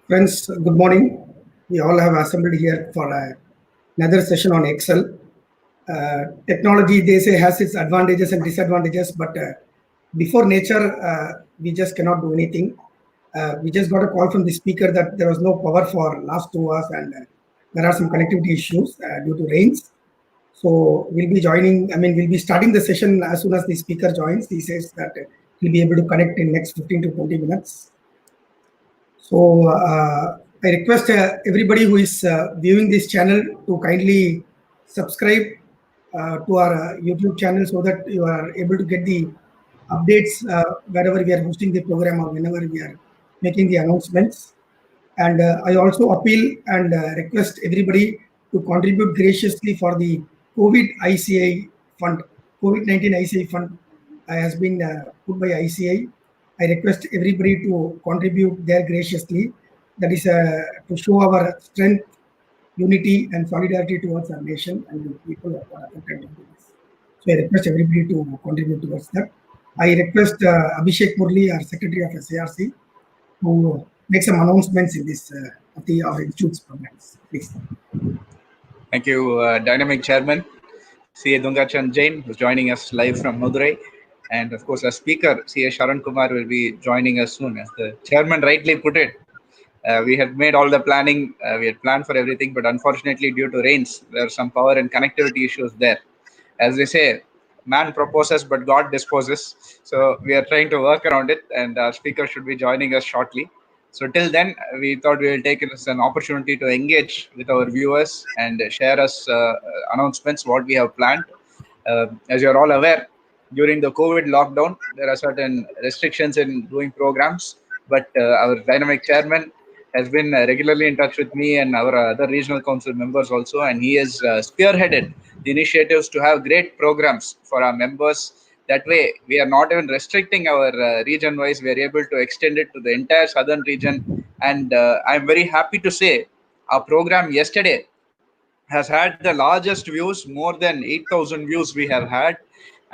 Friends, good morning. We all have assembled here for another session on Excel. Technology, they say, has its advantages and disadvantages, but before nature, we just cannot do anything. We just got a call from the speaker that there was no power for last 2 hours and there are some connectivity issues due to rains. So we'll be starting the session as soon as the speaker joins. He says that he'll be able to connect in next 15 to 20 minutes. So I request everybody who is viewing this channel to kindly subscribe to our YouTube channel so that you are able to get the updates wherever we are hosting the program or whenever we are making the announcements. And I also appeal and request everybody to contribute graciously for the COVID ICI fund. COVID-19 ICI fund has been put by ICI. I request everybody to contribute there graciously. That is to show our strength, unity, and solidarity towards our nation and the people who are affected by this. So I request everybody to contribute towards that. I request Abhishek Murli, our Secretary of SARC, to make some announcements in this of our institute's programs, please. Thank you, Dynamic Chairman C.A. Dungachan Jain, who's joining us live from Madurai. And of course, our speaker, C.A. Saran Kumar, will be joining us soon. As the chairman rightly put it, we had made all the planning, we had planned for everything, but unfortunately, due to rains, there are some power and connectivity issues there. As they say, man proposes, but God disposes. So we are trying to work around it, and our speaker should be joining us shortly. So till then, we thought we will take it as an opportunity to engage with our viewers and share us announcements, what we have planned. As you're all aware, during the COVID lockdown, there are certain restrictions in doing programs, but our dynamic chairman has been regularly in touch with me and our other regional council members also, and he has spearheaded the initiatives to have great programs for our members. That way, we are not even restricting our region-wise. We are able to extend it to the entire southern region. And I'm very happy to say our program yesterday has had the largest views, more than 8,000 views we have had.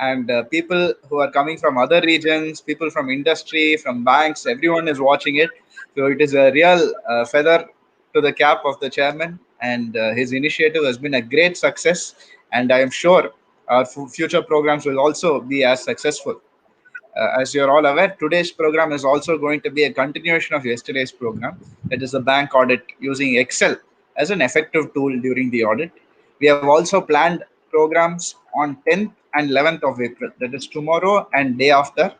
And people who are coming from other regions, people from industry, from banks, everyone is watching it. So it is a real feather to the cap of the chairman. And his initiative has been a great success. And I am sure our future programs will also be as successful. As you're all aware, today's program is also going to be a continuation of yesterday's program. That is the bank audit using Excel as an effective tool during the audit. We have also planned programs on 10th and 11th of April, that is tomorrow and day after,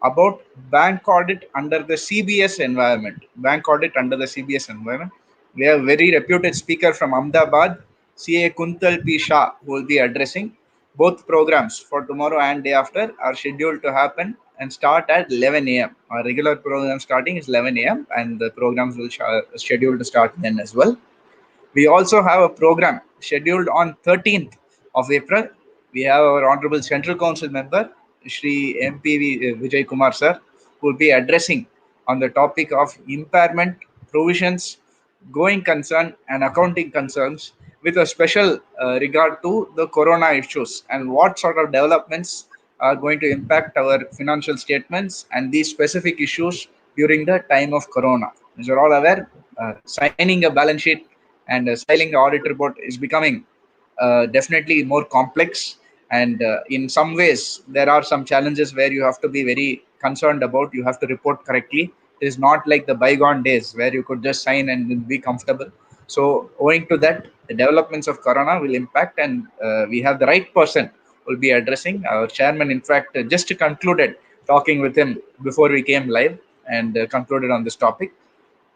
about bank audit under the CBS environment. Bank audit under the CBS environment. We have a very reputed speaker from Ahmedabad, CA Kuntal P. Shah, who will be addressing. Both programs for tomorrow and day after are scheduled to happen and start at 11 a.m. Our regular program starting is 11 a.m. and the programs will scheduled to start then as well. We also have a program scheduled on 13th of April. We have our Honorable Central Council member, Shri MPV Vijay Kumar sir, who will be addressing on the topic of impairment, provisions, going concern and accounting concerns with a special regard to the corona issues and what sort of developments are going to impact our financial statements and these specific issues during the time of corona. As you're all aware, signing a balance sheet and filing the audit report is becoming definitely more complex. And in some ways, there are some challenges where you have to be very concerned about. You have to report correctly. It is not like the bygone days where you could just sign and be comfortable. So owing to that, the developments of corona will impact, and we have the right person will be addressing. Our chairman, in fact, just concluded talking with him before we came live and concluded on this topic.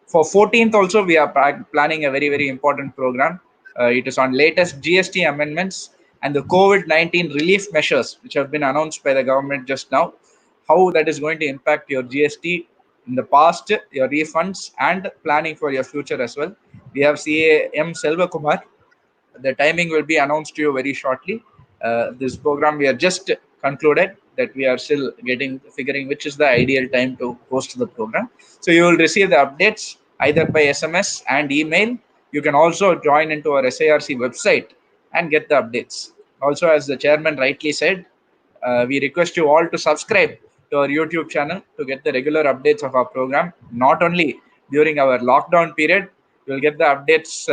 For 14th also, we are planning a very, very important program. It is on latest GST amendments and the COVID-19 relief measures, which have been announced by the government just now, how that is going to impact your GST in the past, your refunds, and planning for your future as well. We have CA M. Selva Kumar. The timing will be announced to you very shortly. This program we are just concluded, that we are still figuring which is the ideal time to host the program. So you will receive the updates either by SMS and email. You can also join into our SARC website and get the updates. Also, as the chairman rightly said, we request you all to subscribe to our YouTube channel to get the regular updates of our program, not only during our lockdown period. You'll get the updates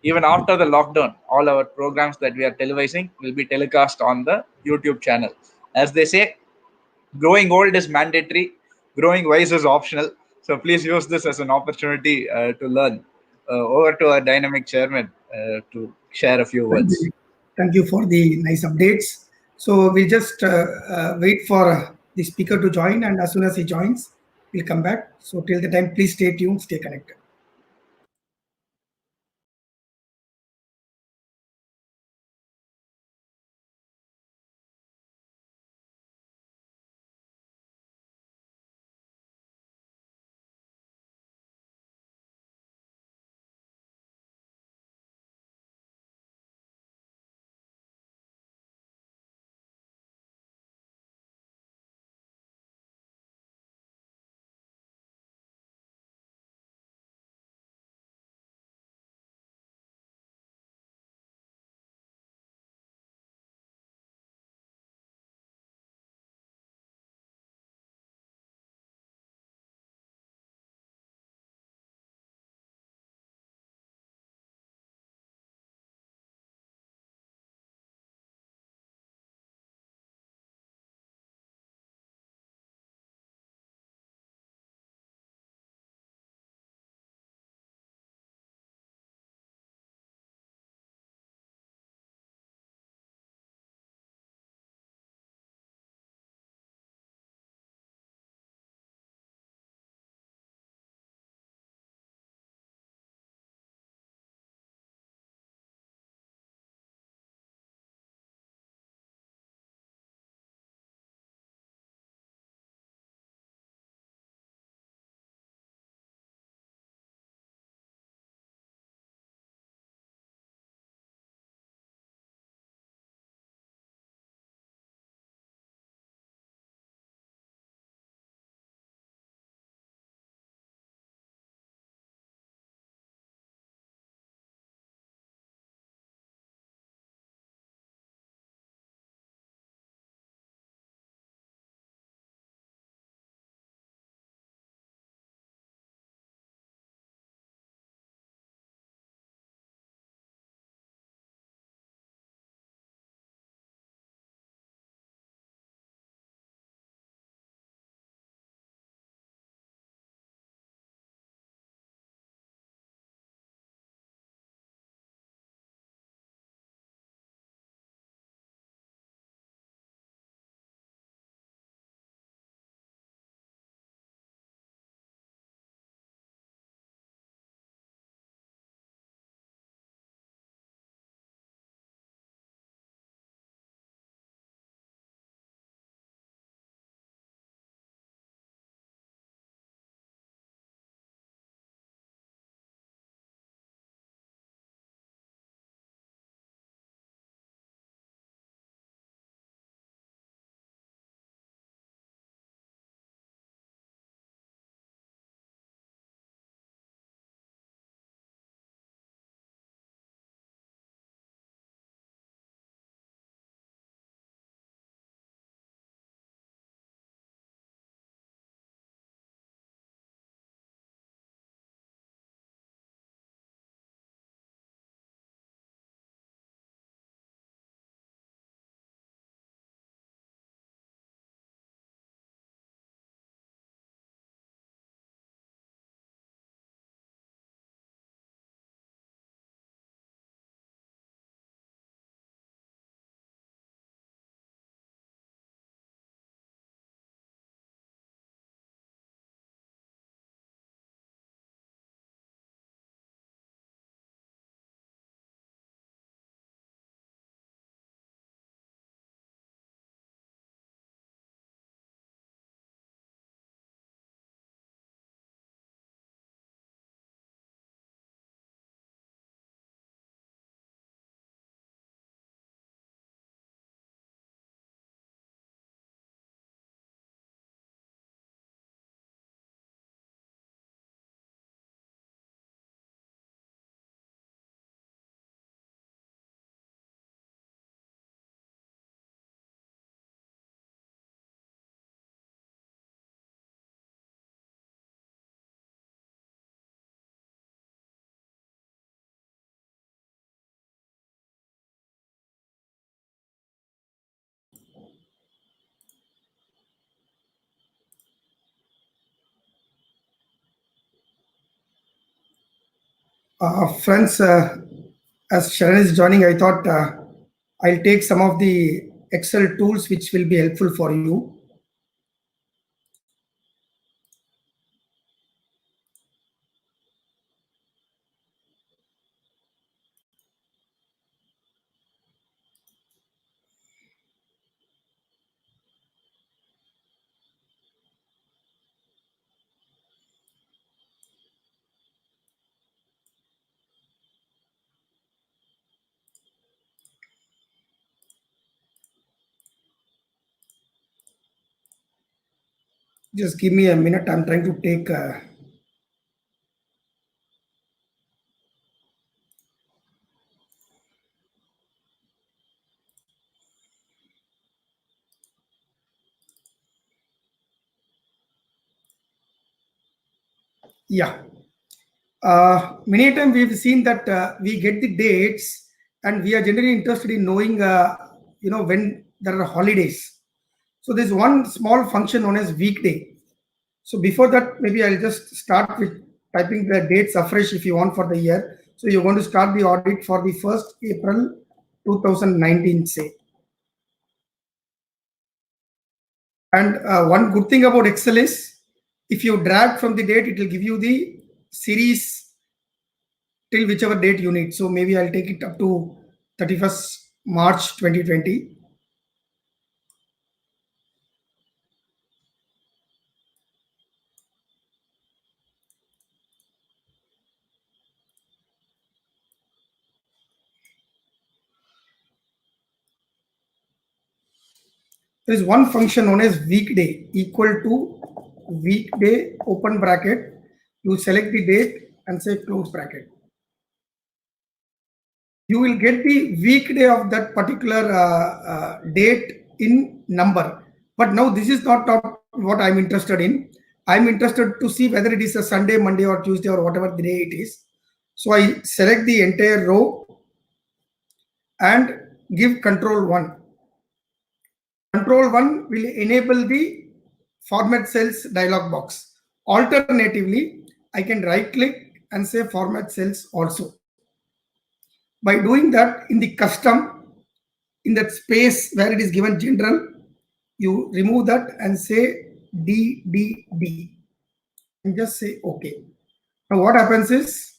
even after the lockdown. All our programs that we are televising will be telecast on the YouTube channel. As they say, growing old is mandatory, growing wise is optional. So please use this as an opportunity to learn. Over to our dynamic chairman to share a few Thank words. you. Thank you for the nice updates. So we just wait for the speaker to join, and as soon as he joins, we'll come back. So till the time, please stay tuned, stay connected. Friends, as Sharon is joining, I thought I'll take some of the Excel tools which will be helpful for you. Just give me a minute. I'm trying to take. Yeah. Many a time we've seen that we get the dates, and we are generally interested in knowing, when there are holidays. So there's one small function known as weekday. So before that, maybe I'll just start with typing the dates afresh if you want for the year. So you're going to start the audit for the 1st April 2019, say. And one good thing about Excel is if you drag from the date, it will give you the series till whichever date you need. So maybe I'll take it up to 31st March 2020. There is one function known as weekday equal to weekday open bracket. You select the date and say close bracket. You will get the weekday of that particular date in number. But now this is not what I'm interested in. I'm interested to see whether it is a Sunday, Monday, or Tuesday, or whatever the day it is. So I select the entire row and give control 1. Control 1 will enable the format cells dialog box. Alternatively, I can right click and say format cells also. By doing that, in the custom, in that space where it is given general, you remove that and say DDD and just say OK. Now what happens is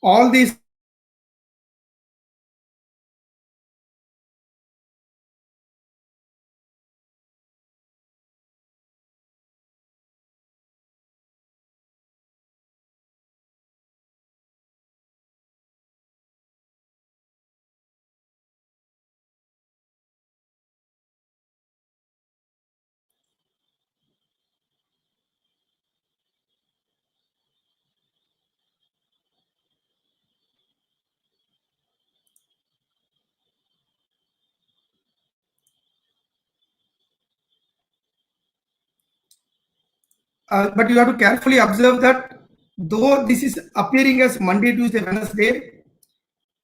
all these but you have to carefully observe that though this is appearing as Monday, Tuesday, Wednesday,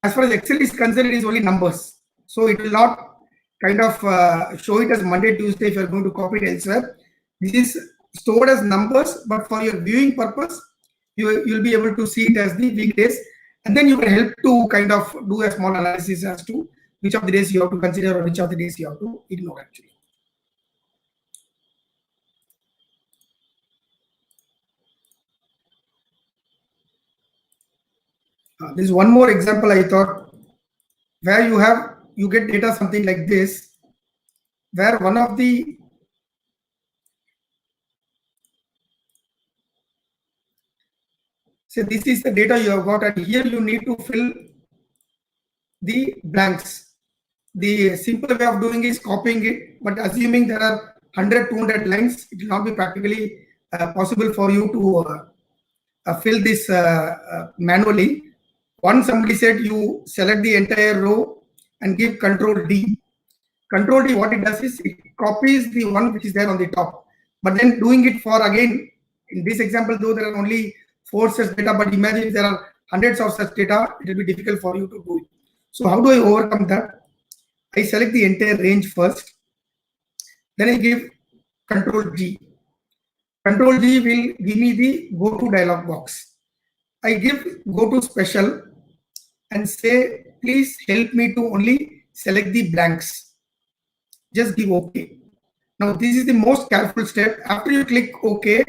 as far as Excel is concerned, it is only numbers. So it will not kind of show it as Monday, Tuesday if you are going to copy it elsewhere. This is stored as numbers, but for your viewing purpose, you'll be able to see it as the weekdays. And then you can help to kind of do a small analysis as to which of the days you have to consider or which of the days you have to ignore actually. There's one more example I thought where you get data something like this, where one of the this is the data you have got, and here you need to fill the blanks. The simple way of doing is copying it, but assuming there are 100, 200 lines, it will not be practically possible for you to fill this manually. Once somebody said you select the entire row and give Control D. Control D, what it does is it copies the one which is there on the top. But then doing it for, again, in this example, though there are only 4 such data, but imagine if there are hundreds of such data, it will be difficult for you to do it. So how do I overcome that? I select the entire range first. Then I give Control G. Control G will give me the go to dialog box. I give go to special and say, please help me to only select the blanks. Just give OK. Now, this is the most careful step. After you click OK,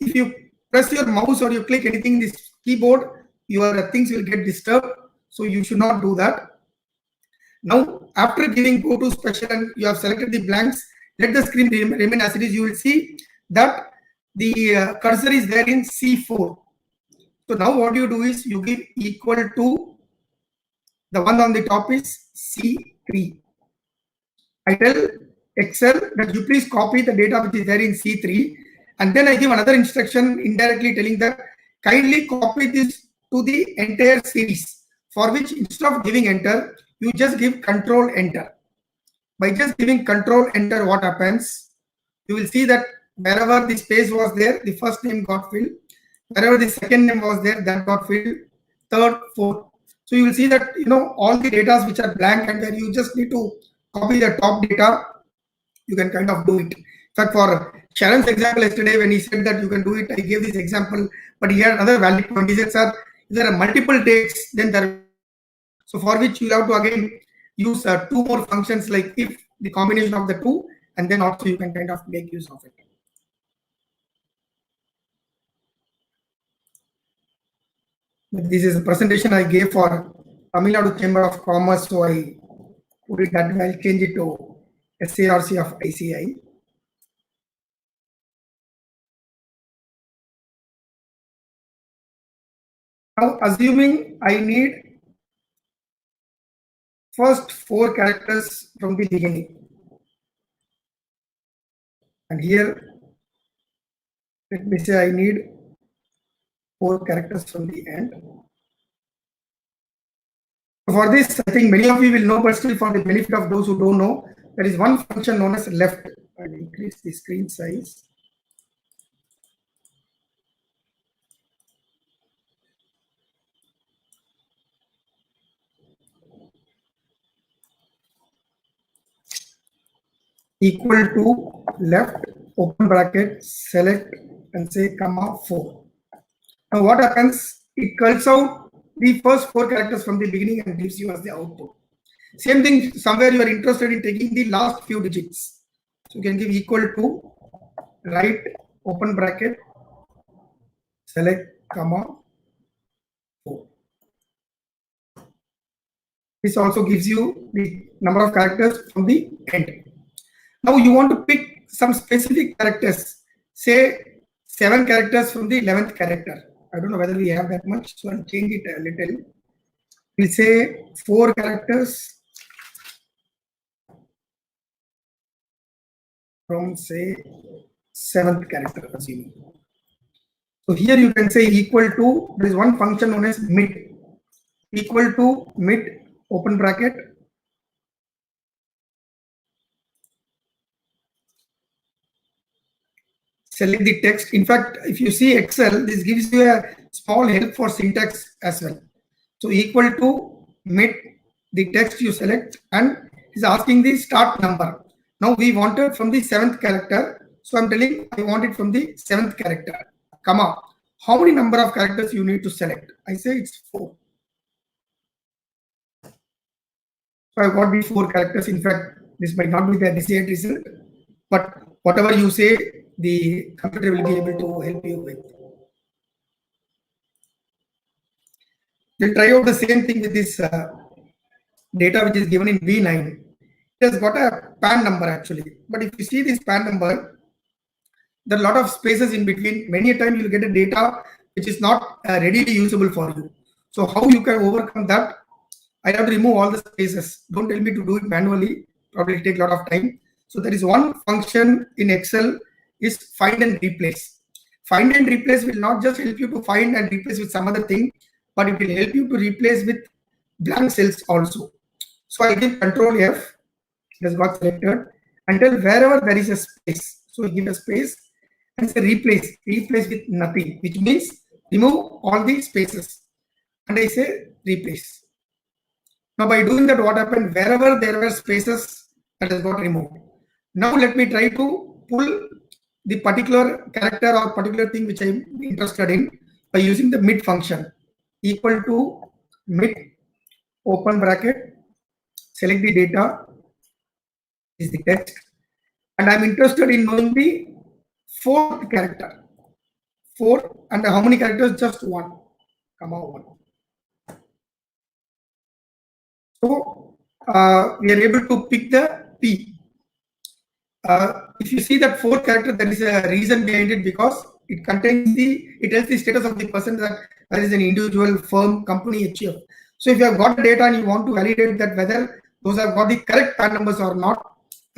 if you press your mouse or you click anything in this keyboard, your things will get disturbed. So you should not do that. Now, after giving go to special and you have selected the blanks, let the screen remain as it is. You will see that the cursor is there in C4. So now what you do is you give equal to the one on the top is C3. I tell Excel that you please copy the data which is there in C3, and then I give another instruction indirectly telling that kindly copy this to the entire series, for which instead of giving enter, you just give control enter. By just giving control enter, what happens? You will see that wherever the space was there, the first name got filled. Wherever the second name was there, that got filled. Third, fourth. So you will see that all the data which are blank and where you just need to copy the top data, you can kind of do it. In fact, for Sharon's example yesterday, when he said that you can do it, I gave this example, but he had another valid point. He said, sir, if there are multiple dates, then there. So for which you have to again use two more functions like if, the combination of the two, and then also you can kind of make use of it. This is a presentation I gave for Tamil Nadu Chamber of Commerce, so I put it that way. I'll change it to SARC of ICI. Now, assuming I need first 4 characters from the beginning, and here let me say I need 4 characters from the end. For this, I think many of you will know, but still for the benefit of those who don't know, there is one function known as left. I'll increase the screen size. Equal to left, open bracket, select, and say comma 4. Now what happens? It culls out the first 4 characters from the beginning and gives you as the output. Same thing, somewhere you are interested in taking the last few digits. So you can give equal to right, open bracket, select, comma 4. This also gives you the number of characters from the end. Now you want to pick some specific characters, say 7 characters from the 11th character. I don't know whether we have that much, so I'll change it a little. We'll say 4 characters from, say, 7th character, assuming. So here you can say equal to, there is one function known as mid. Equal to mid, open bracket, select the text. In fact, if you see Excel, this gives you a small help for syntax as well. So equal to mid, the text you select, and is asking the start number. Now we wanted from the 7th character, so I'm telling I want it from the 7th character, comma. How many number of characters you need to select? I say it's 4. So I got these 4 characters. In fact, this might not be the desired result, but whatever you say, the computer will be able to help you with. We'll try out the same thing with this data which is given in V9. It has got a PAN number actually, but if you see this PAN number, there are a lot of spaces in between. Many a time you will get a data which is not readily usable for you. So how you can overcome that? I have to remove all the spaces. Don't tell me to do it manually. Probably take a lot of time. So there is one function in Excel is find and replace. Find and replace will not just help you to find and replace with some other thing, but it will help you to replace with blank cells also. So I give Control F. It has got selected until wherever there is a space. So I give a space and say replace with nothing, which means remove all the spaces. And I say replace. Now by doing that, what happened? Wherever there were spaces, that has got removed. Now let me try to pull the particular character or particular thing which I'm interested in by using the mid function equal to mid open bracket, select the data, is the text, and I'm interested in knowing the fourth character. 4 and how many characters? Just 1, comma 1. So we are able to pick the P. If you see that 4 character, there is a reason behind it, because it tells the status of the person, that there is an individual, firm, company, HF. So if you have got the data and you want to validate that whether those have got the correct PAN numbers or not,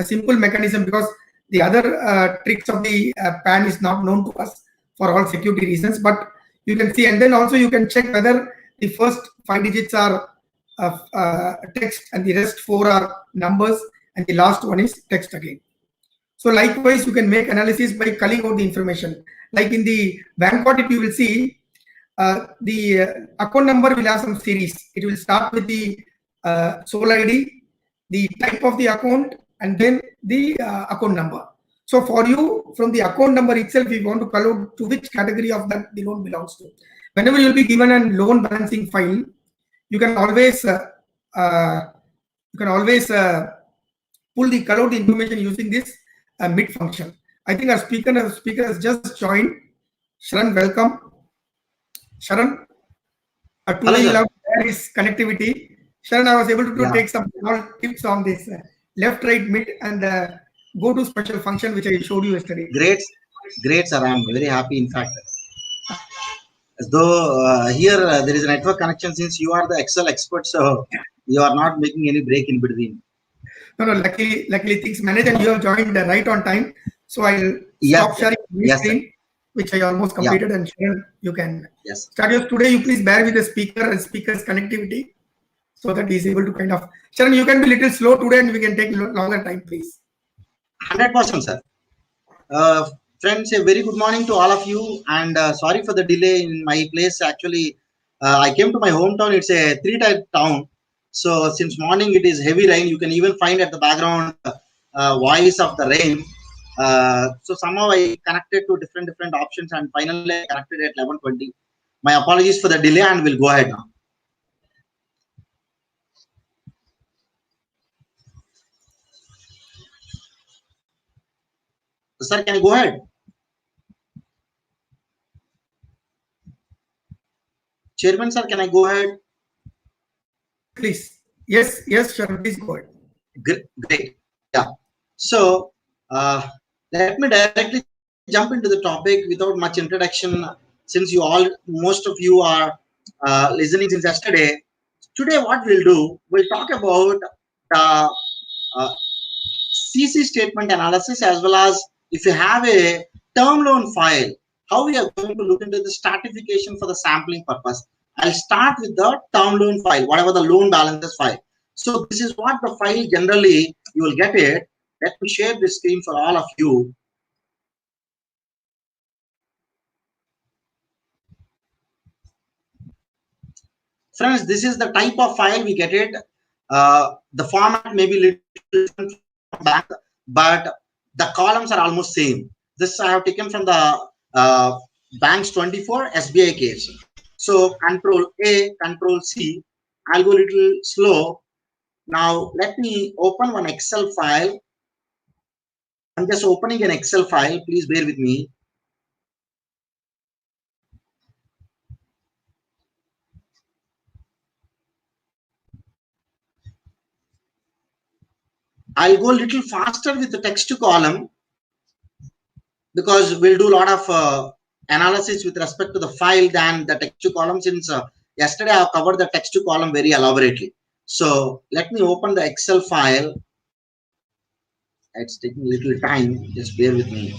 a simple mechanism, because the other tricks of the PAN is not known to us for all security reasons, but you can see, and then also you can check whether the first 5 digits are text and the rest 4 are numbers and the last one is text again. So likewise, you can make analysis by culling out the information. Like in the bank audit, you will see the account number will have some series. It will start with the sole ID, the type of the account, and then the account number. So for you, from the account number itself, we want to call out to which category of that the loan belongs to. Whenever you will be given a loan balancing file, you can always pull the call out information using this mid function. I think our speaker has just joined. Sharon, welcome. Sharon, today you have this connectivity. Sharon, I was able to take some small tips on this left, right, mid, and go to special function which I showed you yesterday. Great, sir. I'm very happy. In fact, as though here there is a network connection, since you are the Excel expert, so you are not making any break in between. No, luckily things managed, and you have joined right on time. So I'll stop sharing my screen, which I almost completed, and Sharon, you can start yours. Today, you please bear with the speaker and speaker's connectivity, so that he's able to kind of. Sharon, you can be a little slow today, and we can take longer time, please. 100%, sir. Friends, a very good morning to all of you, and sorry for the delay in my place. Actually, I came to my hometown. It's a 3-type town. So since morning it is heavy rain. You can even find at the background voice of the rain. So somehow I connected to different options, and finally I connected at 11:20. My apologies for the delay, and we'll go ahead now. Sir, can you go ahead? Chairman, sir, can I go ahead? Please. Yes, Sharon, please go ahead. Great. Yeah. So let me directly jump into the topic without much introduction, since most of you are listening since yesterday. Today, what we'll do, we'll talk about the CC statement analysis, as well as if you have a term loan file, how we are going to look into the stratification for the sampling purpose. I'll start with the term loan file, whatever the loan balances file. So this is what the file generally you will get it. Let me share the screen for all of you. Friends, this is the type of file we get it. The format may be little different from back, but the columns are almost same. This I have taken from the Banks 24 SBI case. So Control A, Control C. I'll go a little slow. Now let me open one Excel file. I'm just opening an Excel file. Please bear with me. I'll go a little faster with the text to column, because we'll do a lot of analysis with respect to the file than the text to column, since yesterday I covered the text to column very elaborately. So let me open the Excel file. It's taking a little time. Just bear with me.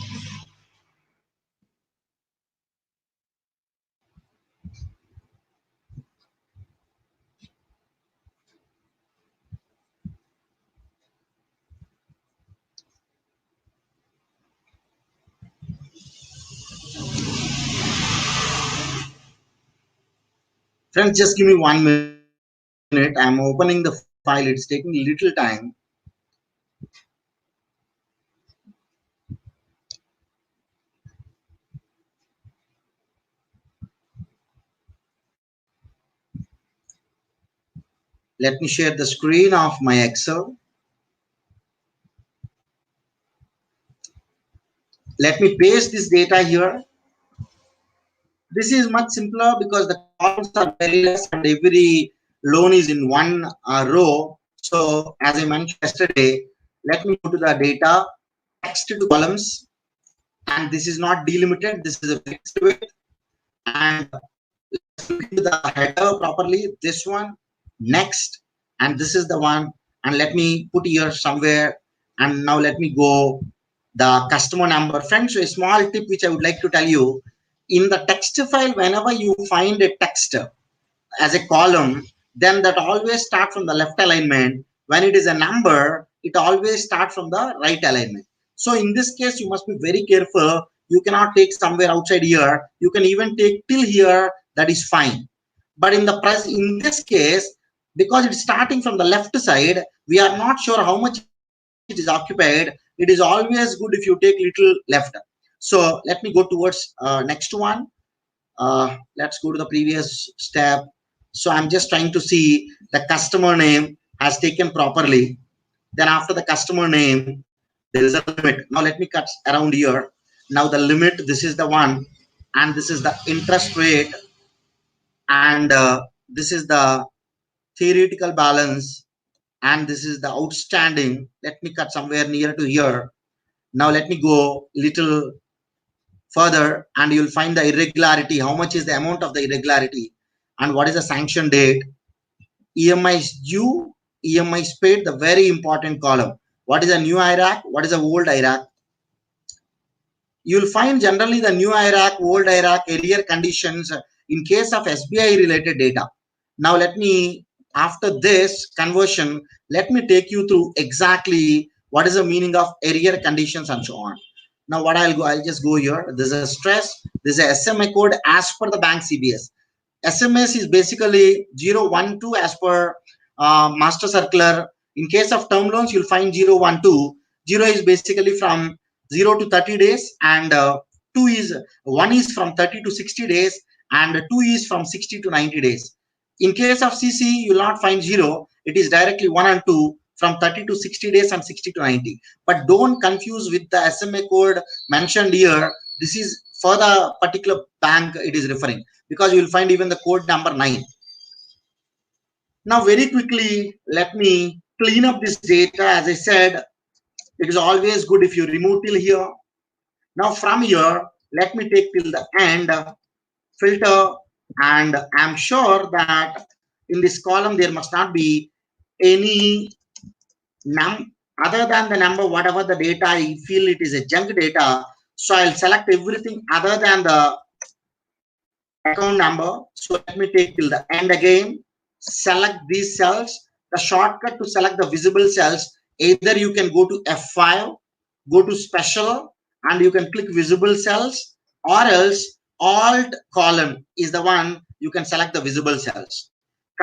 Friends, just give me 1 minute. I'm opening the file. It's taking a little time. Let me share the screen of my Excel. Let me paste this data here. This is much simpler because the columns are very less and every loan is in one row. So as I mentioned yesterday, let me go to the data, text to columns, and this is not delimited. This is a fixed width. And let's look into the header properly. This one, next, and this is the one. And let me put here somewhere. And now let me go the customer number. Friends, a small tip which I would like to tell you. In the text file, whenever you find a text as a column, then that always start from the left alignment. When it is a number, it always start from the right alignment. So in this case, you must be very careful. You cannot take somewhere outside here. You can even take till here. That is fine. But in this case, because it's starting from the left side, we are not sure how much it is occupied. It is always good if you take little left. So let me go towards next one. Let's go to the previous step. So I'm just trying to see the customer name has taken properly. Then after the customer name, there is a limit. Now let me cut around here. Now the limit, this is the one, and this is the interest rate, and this is the theoretical balance, and this is the outstanding. Let me cut somewhere near to here. Now let me go little further and you'll find the irregularity. How much is the amount of the irregularity and what is the sanction date? EMI is due, EMI is paid, the very important column. What is a new IRAC? What is a old IRAC? You'll find generally the new IRAC, old IRAC, earlier conditions in case of SBI related data. Now let me, after this conversion, let me take you through exactly what is the meaning of area conditions and so on. Now what I'll just go here. This is a stress. This is a SMA code as per the bank CBS. SMS is basically 012 as per master circular. In case of term loans, you'll find 012. 0 is basically from 0 to 30 days, and 1 is from 30 to 60 days, and 2 is from 60 to 90 days. In case of CC, you will not find 0. It is directly 1 and 2 from 30 to 60 days and 60 to 90. But don't confuse with the SMA code mentioned here. This is for the particular bank it is referring, because you will find even the code number 9. Now very quickly, let me clean up this data. As I said, it is always good if you remove till here. Now from here, let me take till the end, filter, and I'm sure that in this column there must not be any other than the number, whatever the data I feel it is a junk data. So I'll select everything other than the account number. So let me take till the end again, select these cells. The shortcut to select the visible cells, either you can go to F5, go to special, and you can click visible cells, or else alt column is the one you can select the visible cells.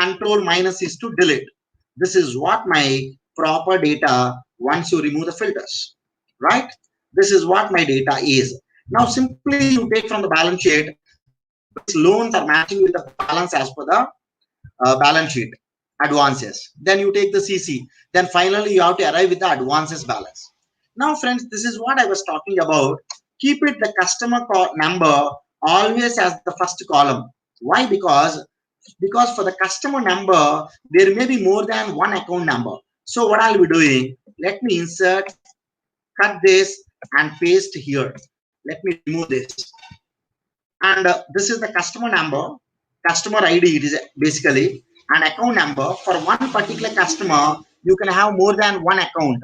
Control minus is to delete. This is what my proper data once you remove the filters, right? This is what my data is. Now simply you take from the balance sheet, which loans are matching with the balance as per the balance sheet advances. Then you take the CC. Then finally you have to arrive with the advances balance. Now friends, this is what I was talking about. Keep it the customer number always as the first column. Why? Because for the customer number, there may be more than one account number. So what I'll be doing, let me insert, cut this and paste here. Let me remove this. And this is the customer number, customer ID it is basically, an account number. For one particular customer, you can have more than one account.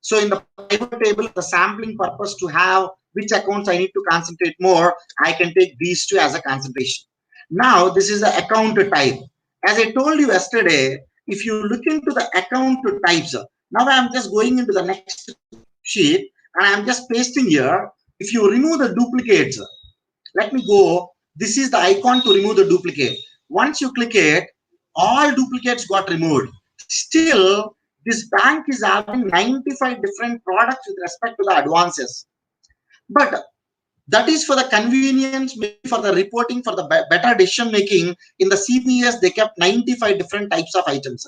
So in the pivot table, the sampling purpose to have which accounts I need to concentrate more, I can take these two as a concentration. Now this is the account type. As I told you yesterday, if you look into the account types, now I'm just going into the next sheet and I'm just pasting here. If you remove the duplicates, let me go. This is the icon to remove the duplicate. Once you click it, all duplicates got removed. Still, this bank is having 95 different products with respect to the advances. But That is for the convenience, maybe for the reporting, for the better decision making. In the CPS, they kept 95 different types of items.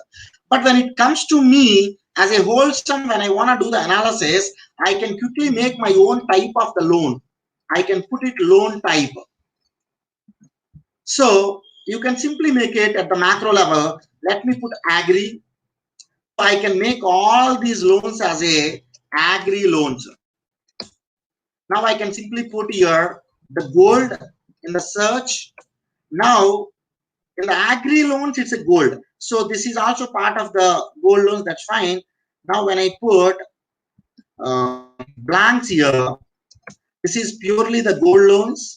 But when it comes to me as a wholesome, when I want to do the analysis, I can quickly make my own type of the loan. I can put it loan type. So you can simply make it at the macro level. Let me put agri. I can make all these loans as a agri loans. Now I can simply put here the gold in the search. Now in the agri loans, it's a gold. So this is also part of the gold loans. That's fine. Now when I put blanks here, this is purely the gold loans.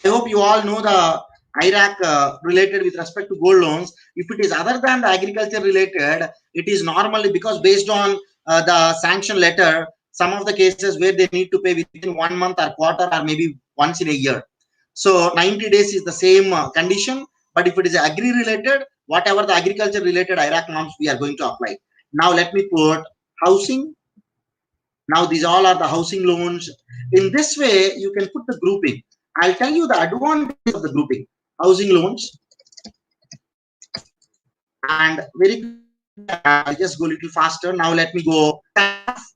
I hope you all know the Iraq related with respect to gold loans. If it is other than the agriculture related, it is normally because based on the sanction letter, some of the cases where they need to pay within 1 month or quarter or maybe once in a year. So 90 days is the same condition. But if it is agri related, whatever the agriculture related Iraq norms we are going to apply. Now let me put housing. Now these all are the housing loans. In this way, you can put the grouping. I'll tell you the advantage of the grouping. Housing loans. And very I'll just go a little faster. Now let me go staff.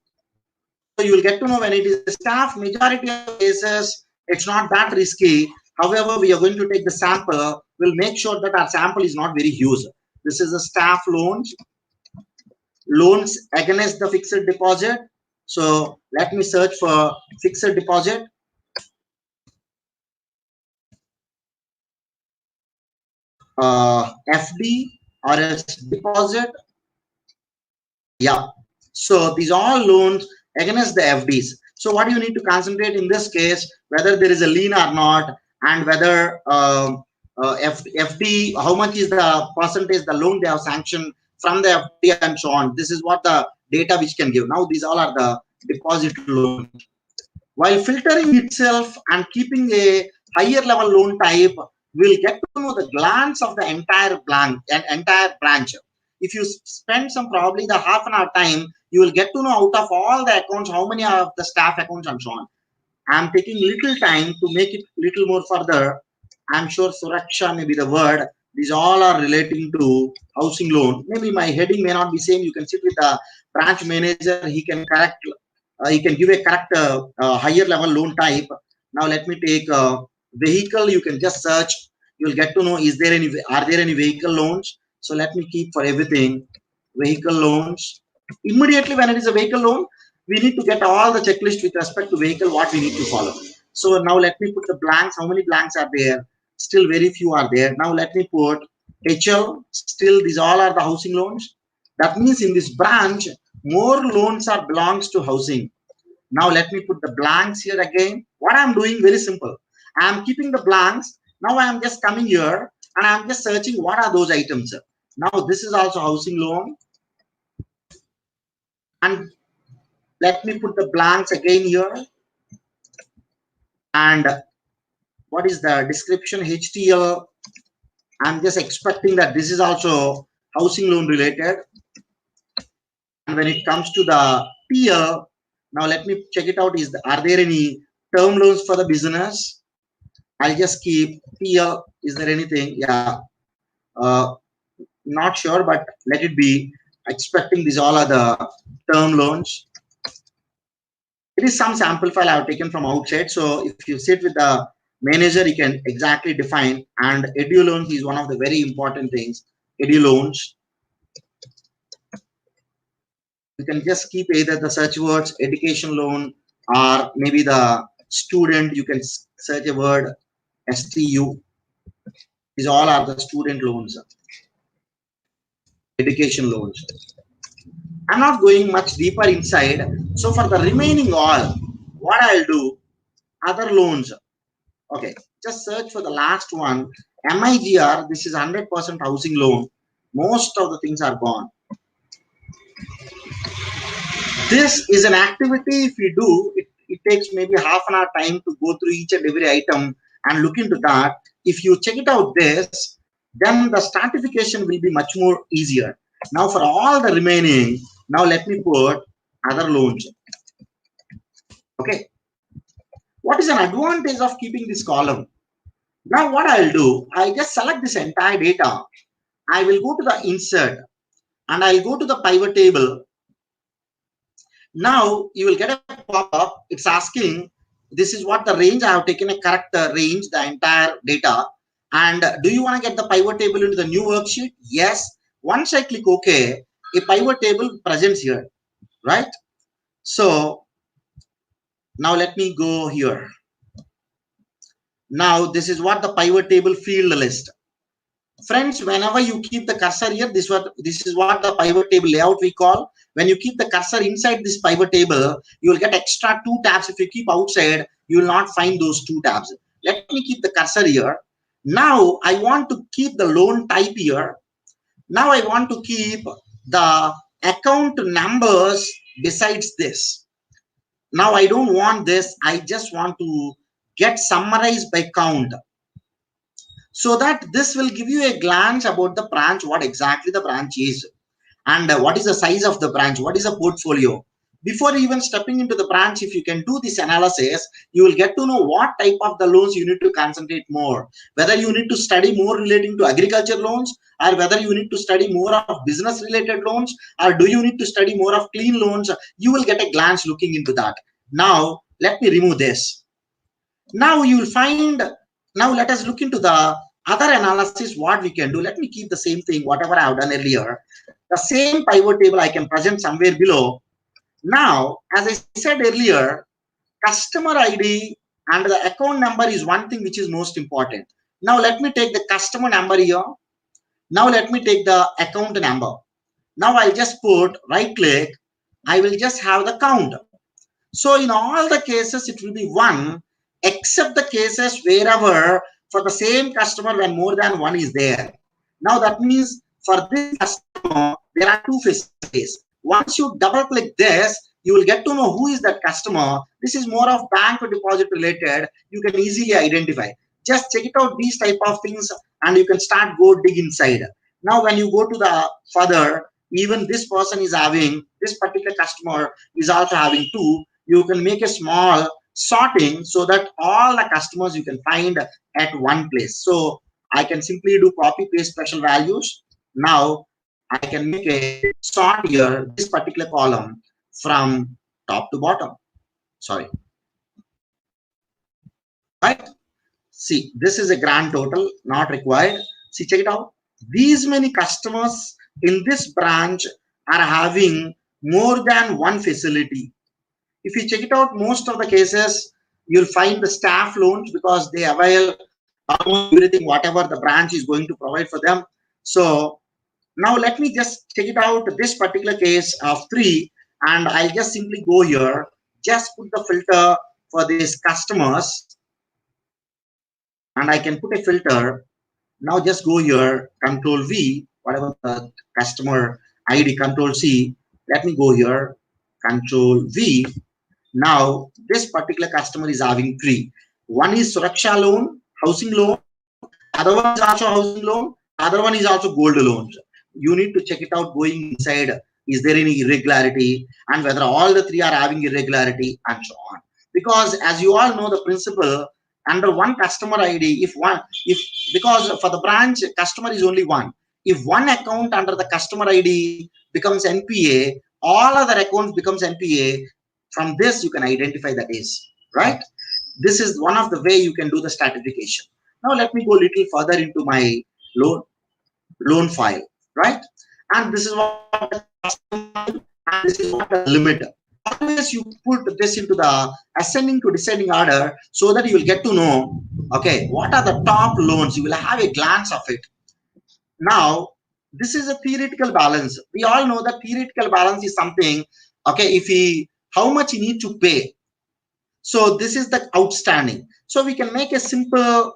So you will get to know when it is staff, majority of cases, it's not that risky. However, we are going to take the sample. We'll make sure that our sample is not very huge. This is a staff loans. Loans against the fixed deposit. So let me search for fixed deposit. FD or as deposit. Yeah. So these are loans against the FDs. So what you need to concentrate in this case, whether there is a lien or not, and whether FD, how much is the percentage the loan they have sanctioned from the FD and so on. This is what the data which can give. Now these all are the deposit loans. While filtering itself and keeping a higher level loan type, we'll get to know the glance of the entire branch. If you spend some probably the half an hour time, you will get to know out of all the accounts, how many of the staff accounts and so on. I'm taking little time to make it little more further. I'm sure Suraksha may be the word. These all are relating to housing loan. Maybe my heading may not be same. You can sit with the branch manager. He can correct. He can give a correct higher level loan type. Now let me take vehicle. You can just search. You'll get to know are there any vehicle loans. So let me keep for everything vehicle loans. Immediately when it is a vehicle loan, we need to get all the checklist with respect to vehicle, what we need to follow. So now let me put the blanks. How many blanks are there? Still very few are there. Now let me put HL. Still these all are the housing loans. That means in this branch, more loans are belongs to housing. Now let me put the blanks here again. What I'm doing very simple. I'm keeping the blanks. Now I'm just coming here and I'm just searching what are those items. Now this is also housing loan. And let me put the blanks again here. And what is the description? HTL. I'm just expecting that this is also housing loan related. And when it comes to the TL, now let me check it out. Are there any term loans for the business? I'll just keep TL. Is there anything? Yeah. Not sure, but let it be. Expecting these all are the term loans. It is some sample file I've taken from outside. So if you sit with the manager, you can exactly define. And edu loans is one of the very important things. Edu loans. You can just keep either the search words education loan or maybe the student. You can search a word STU. These all are the student loans. Education loans. I'm not going much deeper inside. So for the remaining all, what I'll do, other loans. Okay, just search for the last one. MIGR, this is 100% housing loan. Most of the things are gone. This is an activity if we do, it takes maybe half an hour time to go through each and every item and look into that. If you check it out this, then the stratification will be much more easier. Now for all the remaining, now let me put other loans. Okay. What is an advantage of keeping this column? Now what I'll do, I'll just select this entire data. I will go to the insert and I'll go to the pivot table. Now you will get a pop-up. It's asking, this is what the range. I have taken a correct range, the entire data. And do you want to get the pivot table into the new worksheet? Yes. Once I click OK, a pivot table presents here, right? So now let me go here. Now this is what the pivot table field list. Friends, whenever you keep the cursor here, this is what the pivot table layout we call. When you keep the cursor inside this pivot table, you will get extra 2 tabs. If you keep outside, you will not find those 2 tabs. Let me keep the cursor here. Now I want to keep the loan type here. Now I want to keep the account numbers besides this. Now I don't want this. I just want to get summarized by count, so that this will give you a glance about the branch, what exactly the branch is, and what is the size of the branch, what is the portfolio. Before even stepping into the branch, if you can do this analysis, you will get to know what type of the loans you need to concentrate more, whether you need to study more relating to agriculture loans, or whether you need to study more of business related loans, or do you need to study more of clean loans. You will get a glance looking into that. Now let me remove this. Now you will find, now let us look into the other analysis, what we can do. Let me keep the same thing, whatever I have done earlier. The same pivot table I can present somewhere below. Now, as I said earlier, customer ID and the account number is one thing which is most important. Now let me take the customer number here. Now let me take the account number. Now I'll just put right click. I will just have the count. So in all the cases, it will be 1, except the cases wherever for the same customer when more than 1 is there. Now that means for this customer, there are 2 facilities. Once you double click this, you will get to know who is that customer. This is more of bank or deposit related. You can easily identify. Just check it out, these type of things, and you can start go dig inside. Now when you go to the further, even this person is having, this particular customer is also having 2. You can make a small sorting so that all the customers you can find at one place. So I can simply do copy paste special values. Now I can make a sort here, this particular column from top to bottom. Sorry. Right? See, this is a grand total, not required. See, check it out. These many customers in this branch are having more than 1 facility. If you check it out, most of the cases, you'll find the staff loans because they avail almost everything, whatever the branch is going to provide for them. So now let me just check it out, this particular case of 3, and I'll just simply go here, just put the filter for these customers, and I can put a filter. Now just go here, Control V, whatever the customer ID, Control C. Let me go here, Control V. Now this particular customer is having 3. One is Suraksha loan, housing loan. Other one is also housing loan. Other one is also gold loans. You need to check it out going inside. Is there any irregularity, and whether all the 3 are having irregularity, and so on. Because as you all know the principle, under one customer ID, because for the branch customer is only 1. If one account under the customer ID becomes NPA, all other accounts becomes NPA. From this you can identify that is right. This is one of the way you can do the stratification. Now let me go a little further into my loan file, right? And this is what and this is what the limit. Always you put this into the ascending to descending order so that you will get to know, okay, what are the top loans. You will have a glance of it. Now this is a theoretical balance. We all know that theoretical balance is something, okay, if we how much you need to pay. So this is the outstanding. So we can make a simple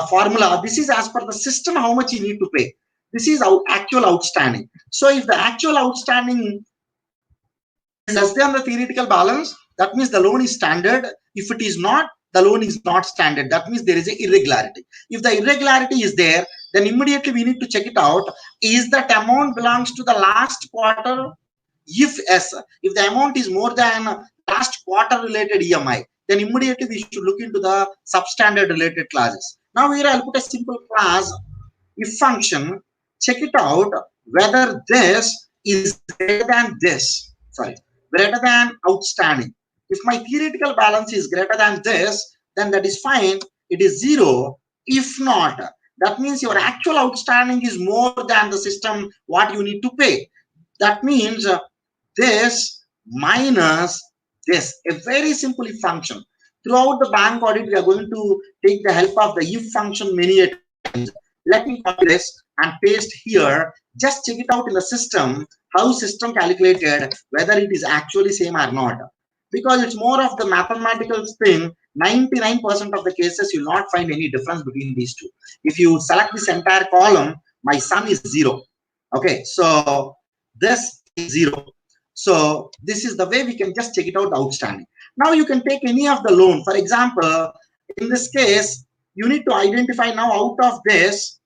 formula. This is as per the system how much you need to pay. This is our actual outstanding. So if the actual outstanding is less than the theoretical balance, that means the loan is standard. If it is not, the loan is not standard. That means there is an irregularity. If the irregularity is there, then immediately we need to check it out. Is that amount belongs to the last quarter? If yes, if the amount is more than last quarter related EMI, then immediately we should look into the substandard related classes. Now here I'll put a simple class, if function, check it out whether this is greater than this, sorry, greater than outstanding. If my theoretical balance is greater than this, then that is fine, it is 0. If not, that means your actual outstanding is more than the system what you need to pay. That means this minus this, a very simple if function. Throughout the bank audit, we are going to take the help of the if function many times. Let me copy this and paste here. Just check it out in the system, how system calculated, whether it is actually same or not. Because it's more of the mathematical thing, 99% of the cases you'll not find any difference between these two. If you select this entire column, my sum is 0. Okay, so this is 0. So this is the way we can just check it out, the outstanding. Now you can take any of the loan. For example, in this case, you need to identify now out of this,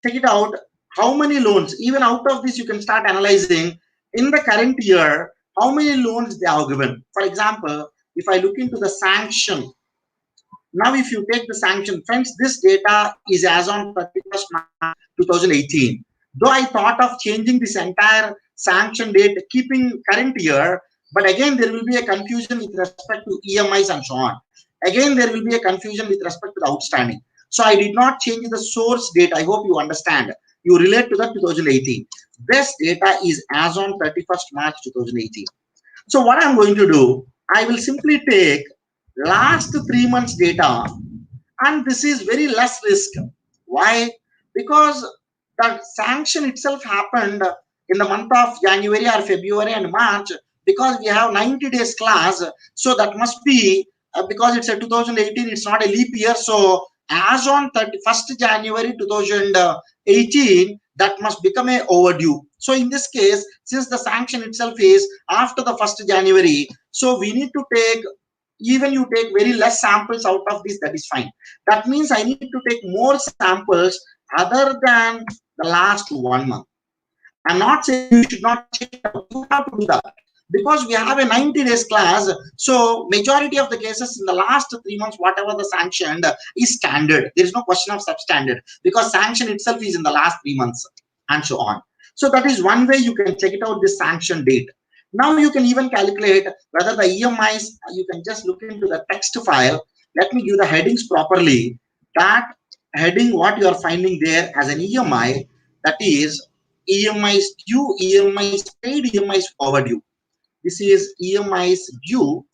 check it out, how many loans. Even out of this, you can start analyzing in the current year, how many loans they are given. For example, if I look into the sanction, now if you take the sanction, friends, this data is as on 31st March 2018. Though I thought of changing this entire sanction date, keeping current year, but again, there will be a confusion with respect to EMIs and so on. Again, there will be a confusion with respect to the outstanding. So I did not change the source date. I hope you understand. You relate to the 2018. This data is as on 31st March 2018. So what I'm going to do, I will simply take last 3 months data, and this is very less risk. Why? Because the sanction itself happened in the month of January or February and March, because we have 90 days class. So that must be, because it's a 2018, it's not a leap year. So as on 31st January 2018, that must become a overdue. So in this case, since the sanction itself is after the 1st January, so we need to take, even you take very less samples out of this, that is fine. That means I need to take more samples other than the last 1 month. I'm not saying you should not check it out. You have to do that. Because we have a 90 days class, so majority of the cases in the last 3 months, whatever the sanctioned is standard. There is no question of substandard, because sanction itself is in the last 3 months and so on. So that is one way you can check it out, this sanction date. Now you can even calculate whether the EMIs, you can just look into the text file. Let me give the headings properly. That heading, what you are finding there as an EMI, that is EMIs due, EMIs paid, EMIs overdue. This is EMIs due,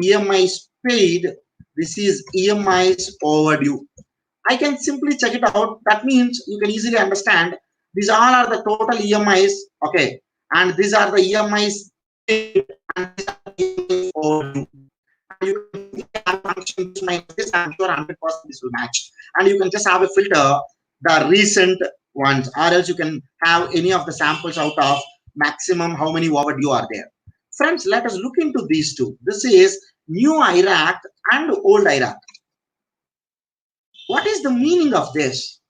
EMIs paid. This is EMIs overdue. I can simply check it out. That means you can easily understand. These all are the total EMIs, okay, and these are the EMIs paid, and these are the EMIs overdue. And you can function minus this. I'm sure 100% this will match. And you can just have a filter the recent ones, or else you can have any of the samples out of maximum how many overdue are there. Friends, let us look into these two. This is new IRAC and old IRAC. What is the meaning of this?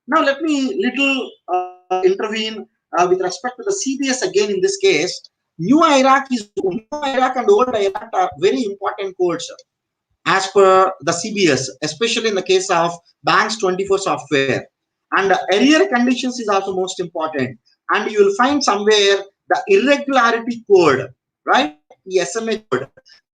Now let me little intervene with respect to the CBS again. In this case, new IRAC and old IRAC are very important codes as per the CBS, especially in the case of Banks 24 software. And arrear conditions is also most important. And you will find somewhere the irregularity code, right? The SMA code.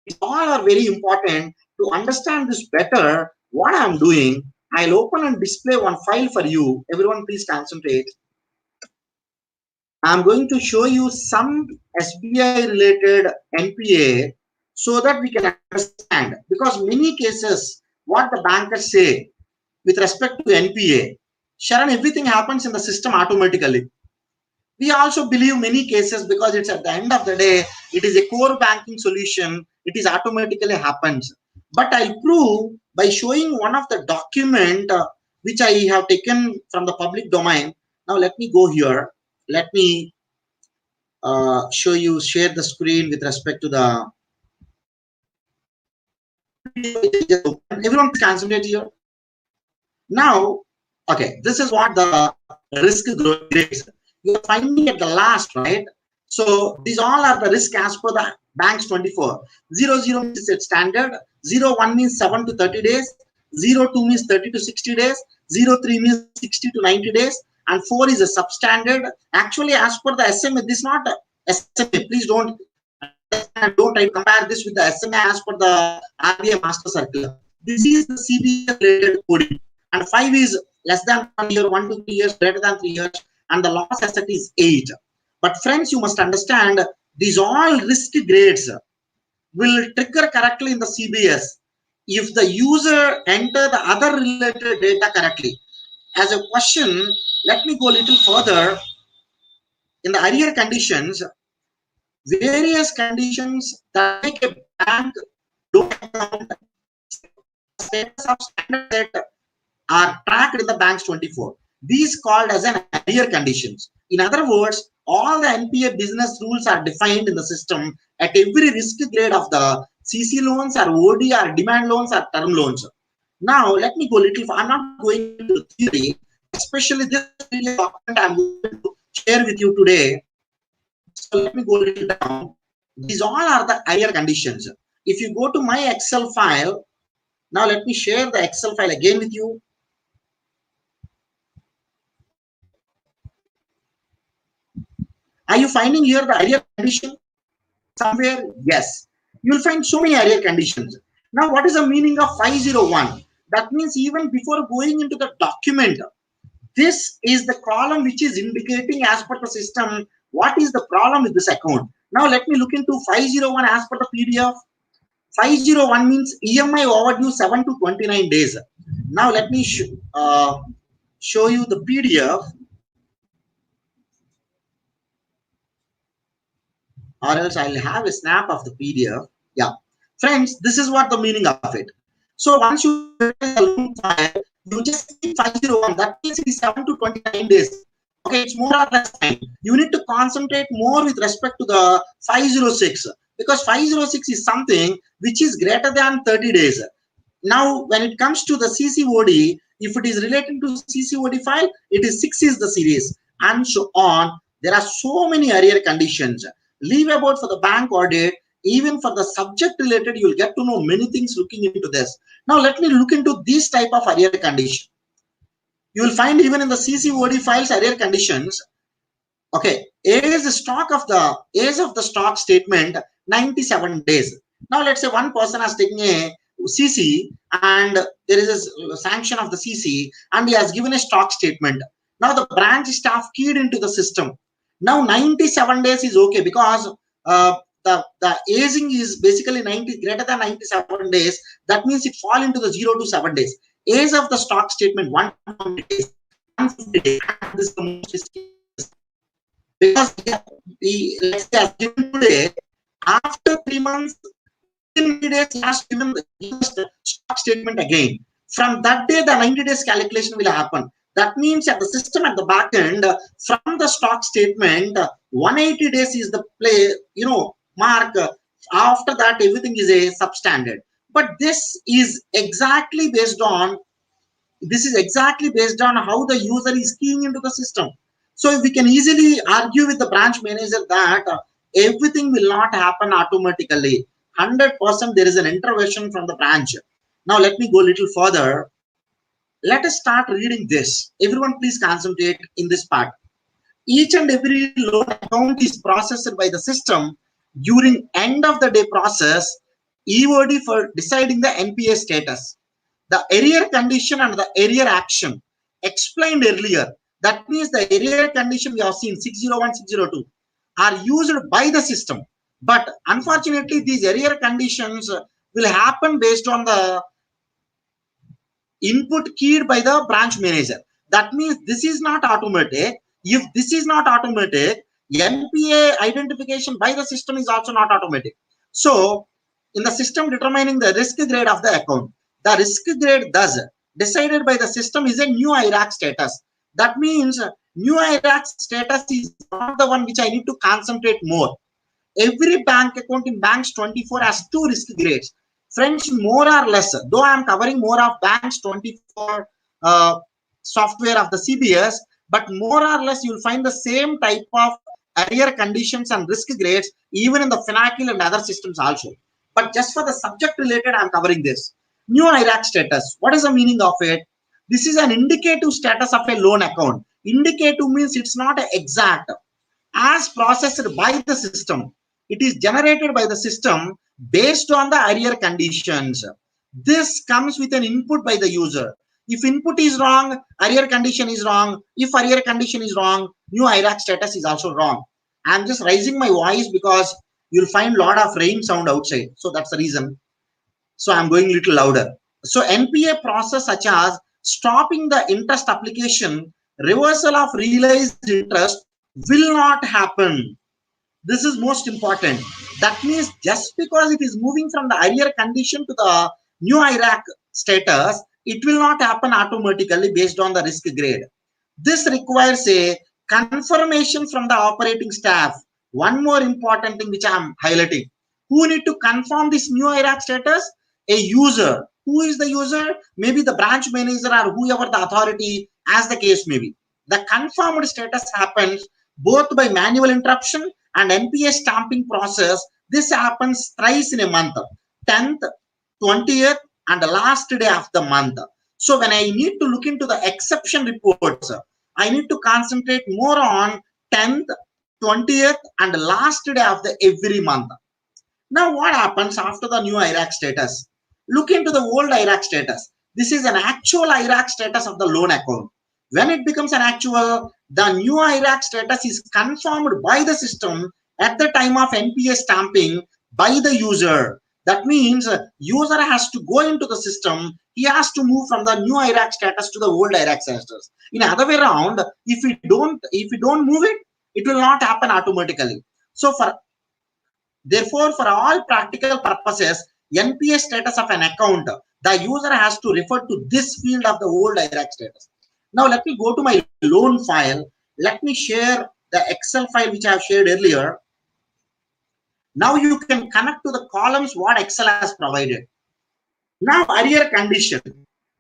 These all are very important. To understand this better, what I'm doing, I'll open and display one file for you. Everyone please concentrate. I'm going to show you some SBI related NPA so that we can understand. Because many cases, what the bankers say with respect to NPA, Sharon, everything happens in the system automatically. We also believe many cases, because it's at the end of the day, it is a core banking solution, it is automatically happens. But I'll prove by showing one of the document which I have taken from the public domain. Now let me go here. Let me show you, share the screen with respect to the. Everyone concentrate here. Now, okay, this is what the risk grades. You're finding at the last, right? So these all are the risk as per the Banks 24. 00 means it's standard. 01 means 7 to 30 days. 02 means 30 to 60 days. 03 means 60 to 90 days. And 4 is a substandard. Actually, as per the SMA, this is not a SMA. Please don't try to compare this with the SMA as per the RBI Master Circular. This is the CBA related coding. And 5 is less than 1 year, 1 to 3 years, greater than 3 years, and the loss asset is 8. But friends, you must understand these all risk grades will trigger correctly in the CBS if the user enter the other related data correctly. As a question, let me go a little further. In the arrear conditions, various conditions that make a bank don't account status of standard debt are tracked in the banks 24. These called as an arrear conditions. In other words, all the NPA business rules are defined in the system at every risk grade of the CC loans or OD or demand loans or term loans. Now, let me go a little. I'm not going into theory, especially this document I'm going to share with you today. So let me go a little down. These all are the arrear conditions. If you go to my Excel file, now let me share the Excel file again with you. Are you finding here the arrear condition somewhere? Yes. You will find so many arrear conditions. Now, what is the meaning of 501? That means even before going into the document, this is the column which is indicating as per the system what is the problem with this account. Now, let me look into 501 as per the PDF. 501 means EMI overdue 7 to 29 days. Now, let me show you the PDF. Or else I'll have a snap of the PDF. Yeah. Friends, this is what the meaning of it. So once you get the loan file, you just see 501. That means it is 7 to 29 days. Okay, it's more or less time. You need to concentrate more with respect to the 506 because 506 is something which is greater than 30 days. Now, when it comes to the CCOD, if it is related to CCOD file, it is 6 is the series and so on. There are so many arrear conditions. Leave about for the bank audit, even for the subject related, you will get to know many things looking into this. Now, let me look into this type of arrear condition. You will find even in the CCOD files arrear conditions. Okay, age of the stock statement 97 days. Now, let's say one person has taken a CC and there is a sanction of the CC and he has given a stock statement. Now, the branch staff keyed into the system. Now, 97 days is okay because the aging is basically 90 greater than 97 days. That means it fall into the 0 to 7 days. Age of the stock statement 120 days, 150 days. This is the most risky because let's say as given today, after 3 months, 90 days he has given the stock statement again. From that day, the 90 days calculation will happen. That means at the system at the back end, from the stock statement, 180 days is the mark. After that, everything is a substandard. But this is exactly based on how the user is keying into the system. So we can easily argue with the branch manager that everything will not happen automatically. 100% there is an intervention from the branch. Now let me go a little further. Let us start reading this. Everyone please concentrate in this part. Each and every loan account is processed by the system during end of the day process EOD for deciding the NPA status. The arrear condition and the arrear action explained earlier. That means the arrear condition we have seen 601, 602 are used by the system. But unfortunately, these arrear conditions will happen based on the input keyed by the branch manager. That means this is not automatic. If this is not automatic, NPA identification by the system is also not automatic. So, in the system determining the risk grade of the account, the risk grade thus decided by the system is a new IRAC status. That means new IRAC status is not the one which I need to concentrate more. Every bank account in banks 24 has 2 risk grades. Friends, more or less, though I am covering more of banks 24 software of the CBS, but more or less you will find the same type of arrear conditions and risk grades even in the FINACIL and other systems also. But just for the subject related, I'm covering this. New IRAC status. What is the meaning of it? This is an indicative status of a loan account. Indicative means it's not exact. As processed by the system, it is generated by the system based on the arrear conditions. This comes with an input by the user. If input is wrong, arrear condition is wrong. If arrear condition is wrong, new IRAC status is also wrong. I'm just raising my voice because you'll find a lot of rain sound outside. So that's the reason. So I'm going a little louder. So NPA process such as stopping the interest application, reversal of realized interest will not happen. This is most important. That means just because it is moving from the arrear condition to the new IRAC status, it will not happen automatically based on the risk grade. This requires a confirmation from the operating staff. One more important thing which I am highlighting. Who need to confirm this new IRAC status? A user. Who is the user? Maybe the branch manager or whoever the authority, as the case may be. The confirmed status happens both by manual interruption and NPA stamping process. This happens thrice in a month, 10th, 20th, and the last day of the month. So when I need to look into the exception reports, I need to concentrate more on 10th, 20th, and the last day of the every month. Now what happens after the new IRAC status? Look into the old IRAC status. This is an actual IRAC status of the loan account. When it becomes an actual, the new IRAC status is confirmed by the system at the time of NPA stamping by the user. That means user has to go into the system. He has to move from the new IRAC status to the old IRAC status. In other way around, if we don't move it, it will not happen automatically. So therefore, for all practical purposes, NPA status of an account, the user has to refer to this field of the old IRAC status. Now let me go to my loan file. Let me share the Excel file which I have shared earlier. Now you can connect to the columns what Excel has provided. Now arrear condition.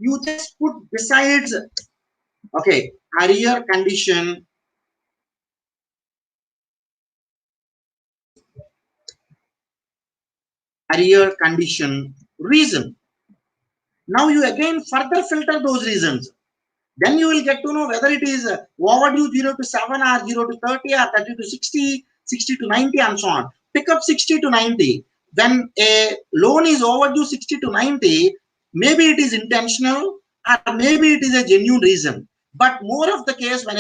You just put besides, okay, arrear condition. Arrear condition reason. Now you again further filter those reasons. Then you will get to know whether it is overdue 0 to 7 or 0 to 30 or 30 to 60, 60 to 90 and so on. Pick up 60 to 90. When a loan is overdue 60 to 90, maybe it is intentional or maybe it is a genuine reason. But more of the case when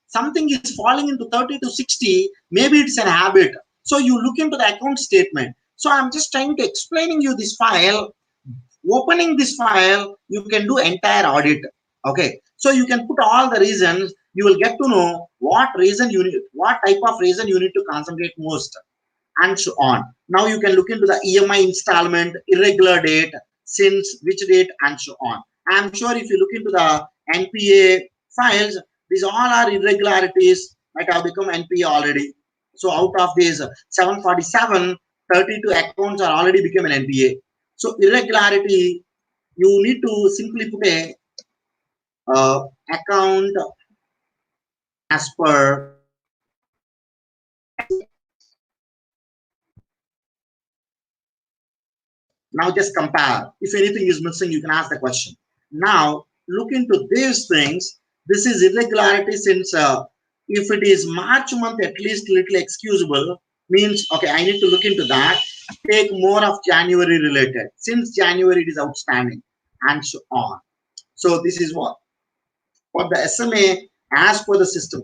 something is falling into 30 to 60, maybe it's an habit. So you look into the account statement. So I'm just trying to explaining you this file. Opening this file, you can do entire audit. Okay, so you can put all the reasons. You will get to know what reason you need, what type of reason you need to concentrate most, and so on. Now you can look into the EMI installment, irregular date, since which date, and so on. I'm sure if you look into the NPA files, these all are irregularities might have become NPA already. So out of these 747, 32 accounts are already become an NPA. So irregularity, you need to simply put a account as per now. Just compare. If anything is missing, you can ask the question. Now look into these things. This is irregularity since if it is March month, at least little excusable, means okay, I need to look into that. Take more of January related. Since January it is outstanding, and so on. So this is what the SMA as per the system,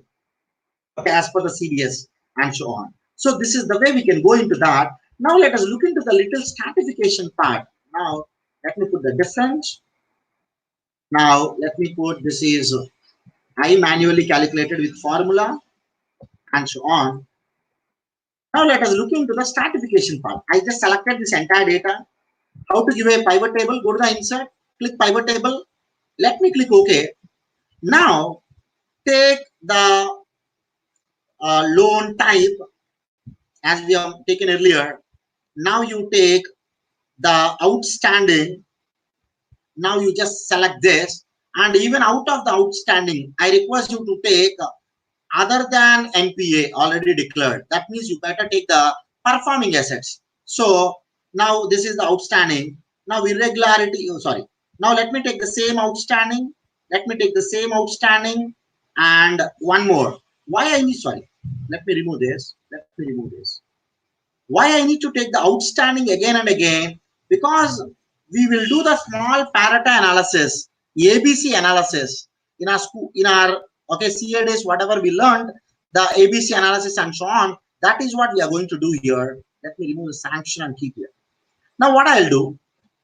okay, as per the CDS, and so on. So this is the way we can go into that. Now let us look into the little stratification part. Now let me put the difference. Now let me put this is I manually calculated with formula and so on. Now let us look into the stratification part. I just selected this entire data. How to give a pivot table? Go to the insert, click pivot table. Let me click OK. Now take the loan type as we have taken earlier. Now you take the outstanding. Now you just select this, and even out of the outstanding, I request you to take other than NPA already declared. That means you better take the performing assets. So now this is the outstanding. Now irregularity, oh, sorry. Now let me take the same outstanding. Let me take the same outstanding and one more. Why I need, sorry, let me remove this. Let me remove this. Why I need to take the outstanding again and again? Because we will do the small Pareto analysis, ABC analysis in our school, in our CA days, whatever we learned, the ABC analysis and so on. That is what we are going to do here. Let me remove the sanction and keep here. Now what I'll do,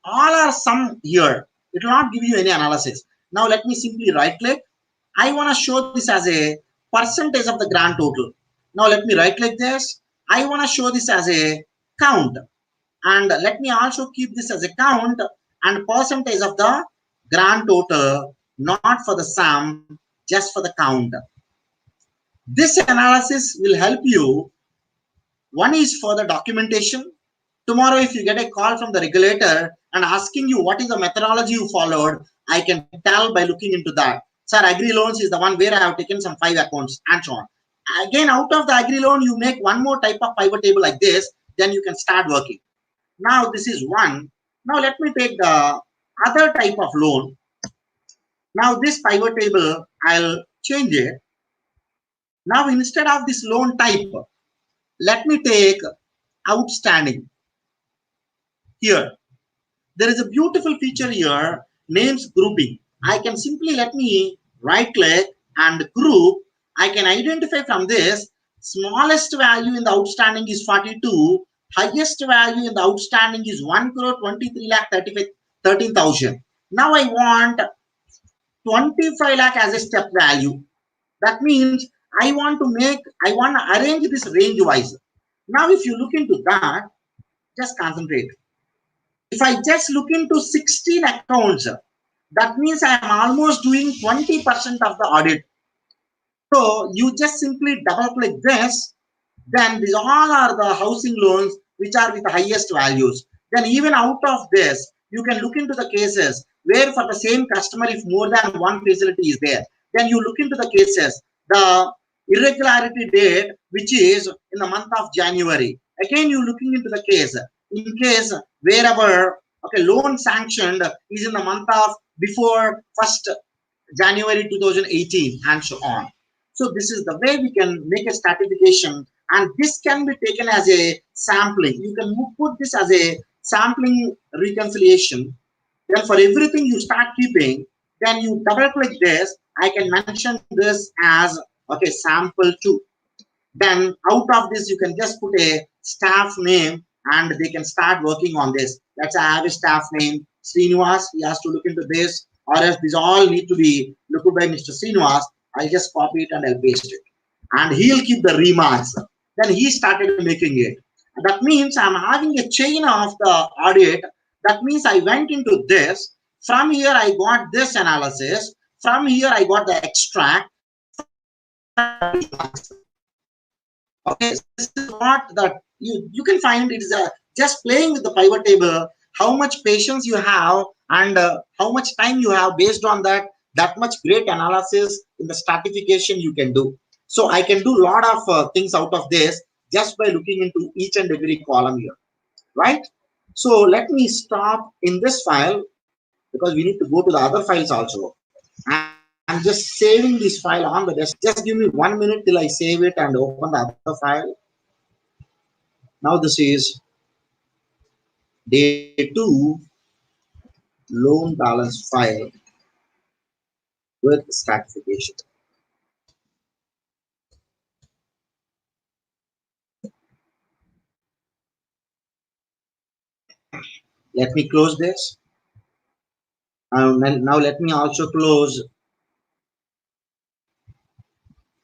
all are sum here. It will not give you any analysis. Now let me simply right click. I want to show this as a percentage of the grand total. Now let me right click this. I want to show this as a count. And let me also keep this as a count and percentage of the grand total, not for the sum, just for the count. This analysis will help you. One is for the documentation. Tomorrow, if you get a call from the regulator and asking you what is the methodology you followed, I can tell by looking into that. Sir, agri loans is the one where I have taken some 5 accounts and so on. Again, out of the agri loan, you make one more type of pivot table like this, then you can start working. Now, this is one. Now, let me take the other type of loan. Now, this pivot table, I'll change it. Now, instead of this loan type, let me take outstanding. Here, there is a beautiful feature here, names grouping. I can simply let me right click and group. I can identify from this, smallest value in the outstanding is 42, highest value in the outstanding is 1,23,35,13,000. Now I want 25 lakh as a step value. That means I want to arrange this range wise. Now if you look into that, just concentrate. If I just look into 16 accounts, that means I am almost doing 20% of the audit. So you just simply double click this, then these all are the housing loans which are with the highest values. Then even out of this, you can look into the cases where for the same customer, if more than one facility is there, then you look into the cases, the irregularity date, which is in the month of January. Again, you looking into the case. In case wherever loan sanctioned is in the month of before 1st January 2018 and so on. So this is the way we can make a stratification, and this can be taken as a sampling. You can put this as a sampling reconciliation. Then for everything you start keeping, then you double click this. I can mention this as sample 2. Then out of this, you can just put a staff name and they can start working on this. Let's say I have a staff name, Srinivas. He has to look into this, or else these all need to be looked by Mr. Srinivas. I'll just copy it and I'll paste it. And he'll keep the remarks. Then he started making it. That means I'm having a chain of the audit. That means I went into this. From here, I got this analysis. From here, I got the extract. Okay, so this is what that you can find. It is just playing with the pivot table, how much patience you have and how much time you have. Based on that much great analysis in the stratification you can do. So I can do a lot of things out of this just by looking into each and every column here, right? So let me stop in this file because we need to go to the other files also. I'm just saving this file on the desk. Just give me 1 minute till I save it and open the other file. Now this is day 2 loan balance file with stratification. Let me close this. Now let me also close.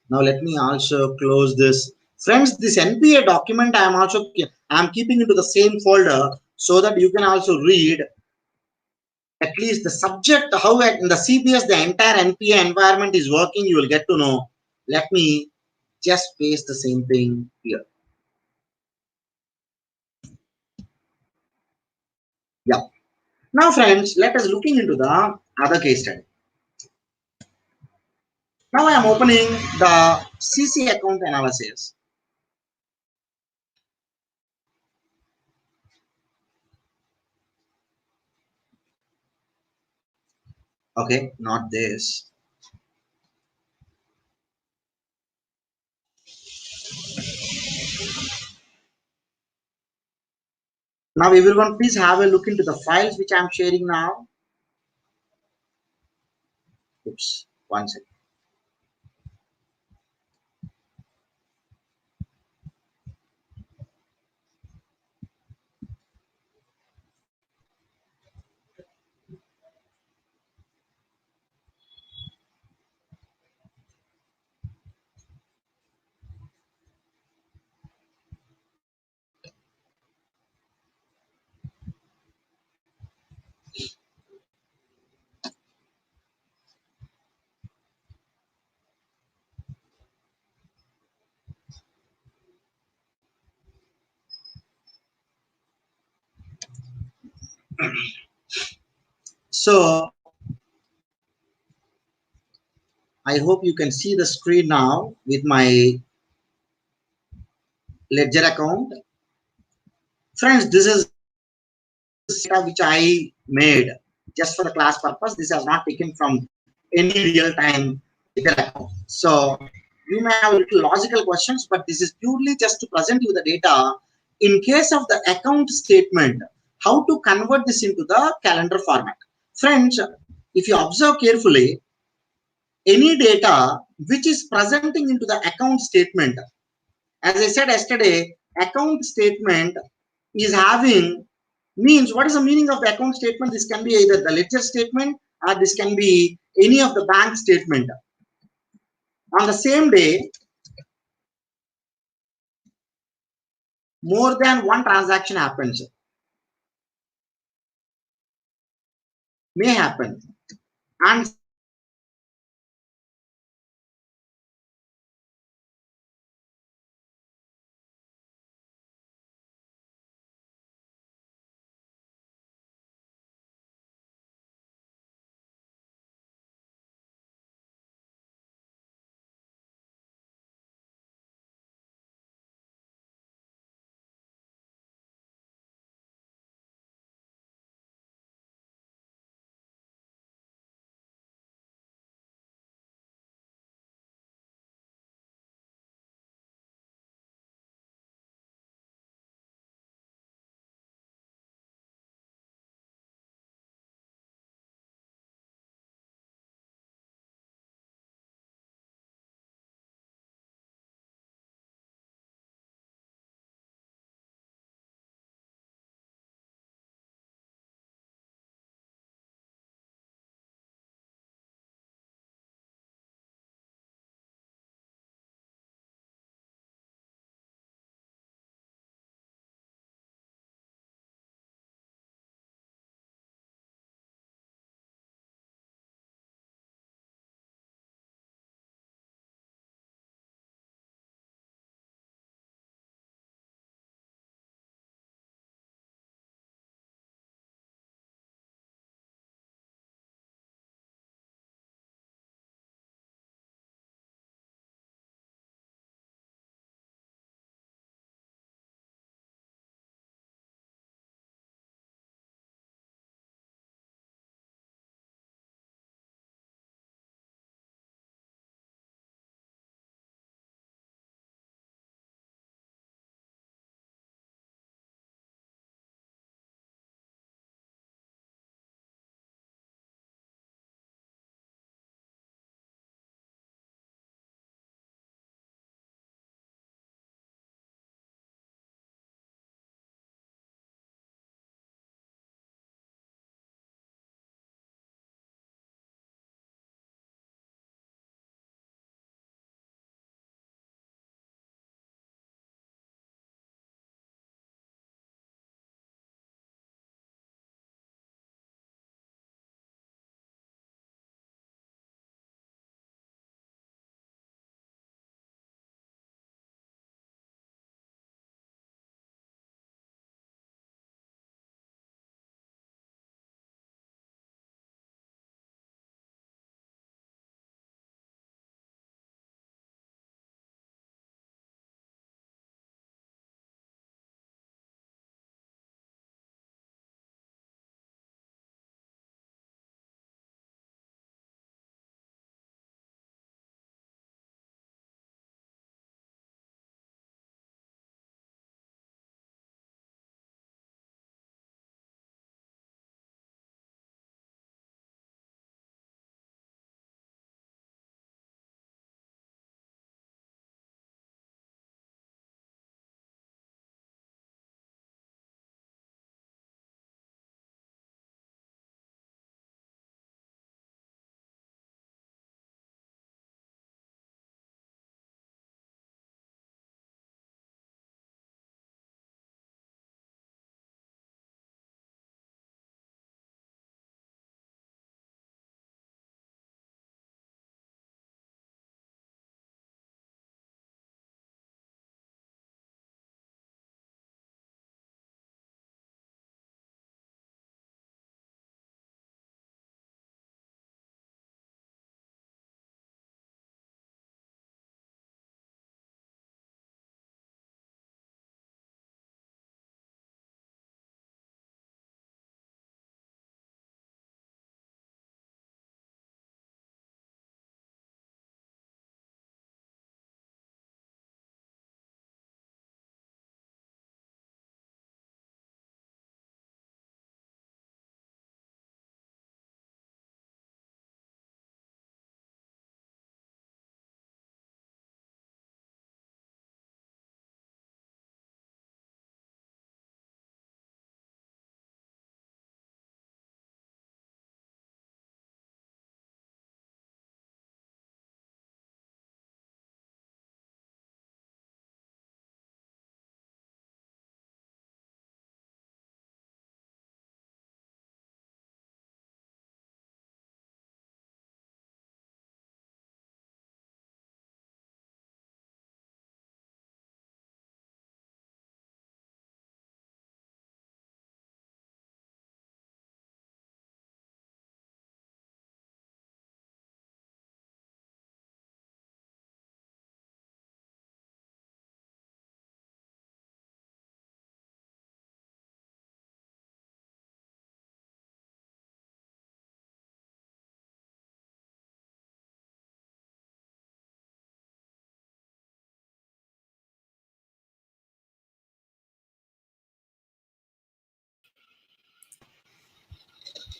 Now let me also close this. Friends, this NPA document I'm keeping into the same folder so that you can also read at least the subject, how in the CBS the entire NPA environment is working. You will get to know. Let me just paste the same thing here. Yeah. Now friends, let us looking into the other case study. Now I am opening the CC account analysis. Okay, not this. Now everyone please have a look into the files which I am sharing now. Oops, one second. So I hope you can see the screen now with my ledger account. Friends, this is data which I made just for the class purpose. This has not taken from any real-time ledger account. So you may have a little logical questions, but this is purely just to present you the data in case of the account statement, how to convert this into the calendar format. Friends, if you observe carefully, any data which is presenting into the account statement, as I said yesterday, account statement is having means. What is the meaning of the account statement? This can be either the ledger statement or this can be any of the bank statement. On the same day, more than one transaction happens, may happen, and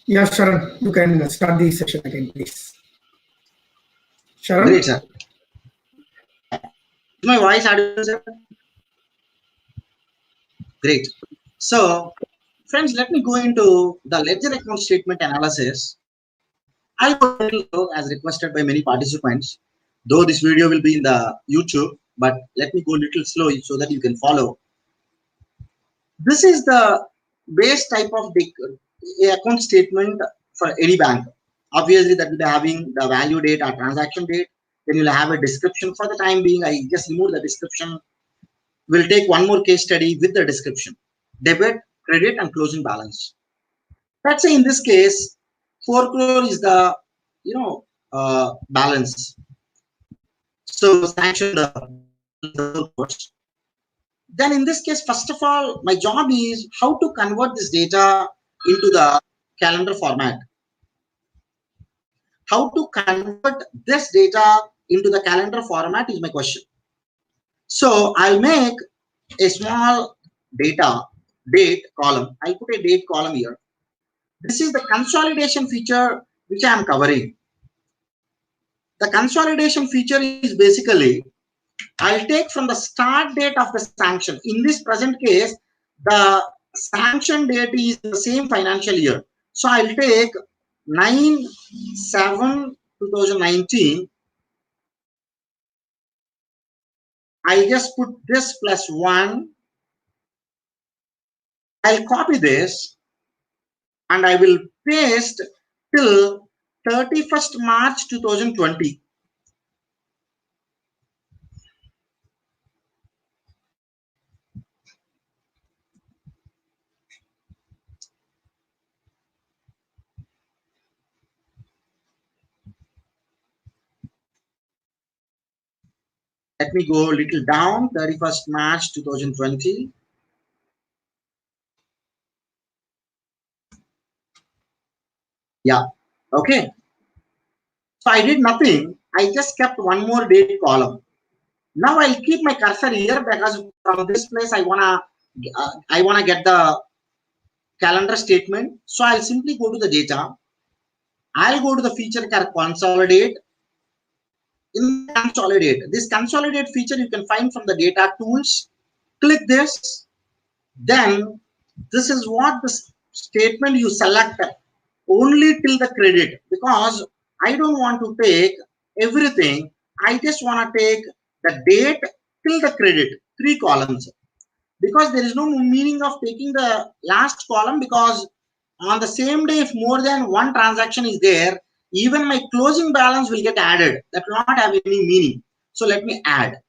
Yeah, Sharon, you can start the session again, please. Sharon? Great, sir. Is my voice audible, sir? Great. So, friends, let me go into the ledger account statement analysis. I'll go a little slow as requested by many participants, though this video will be in the YouTube, but let me go a little slow so that you can follow. This is the base type of account statement for any bank. Obviously, that will be having the value date or transaction date. Then you'll have a description. For the time being, I just remove the description. We'll take one more case study with the description: debit, credit, and closing balance. Let's say in this case, 4 crore is the balance. So sanction the 4 crores. Then in this case, first of all, my job is how to convert this data into the calendar format. How to convert this data into the calendar format is my question. So I'll make a small date column. I'll put a date column here. This is the consolidation feature which I am covering. The consolidation feature is basically, I'll take from the start date of the sanction. In this present case, the sanction date is the same financial year. So I'll take 9/7/2019. I'll just put this plus 1. I'll copy this and I will paste till 31st March 2020. Let me go a little down, 31st March 2020. Yeah, okay. So I did nothing. I just kept one more date column. Now I'll keep my cursor here because from this place I wanna get the calendar statement. So I'll simply go to the data. I'll go to the feature consolidate. In consolidate, this consolidate feature you can find from the data tools. Click this. Then this is what the statement you select only till the credit, because I don't want to take everything. I just want to take the date till the credit, 3 columns, because there is no meaning of taking the last column, because on the same day if more than one transaction is there, even my closing balance will get added. That will not have any meaning. So let me add.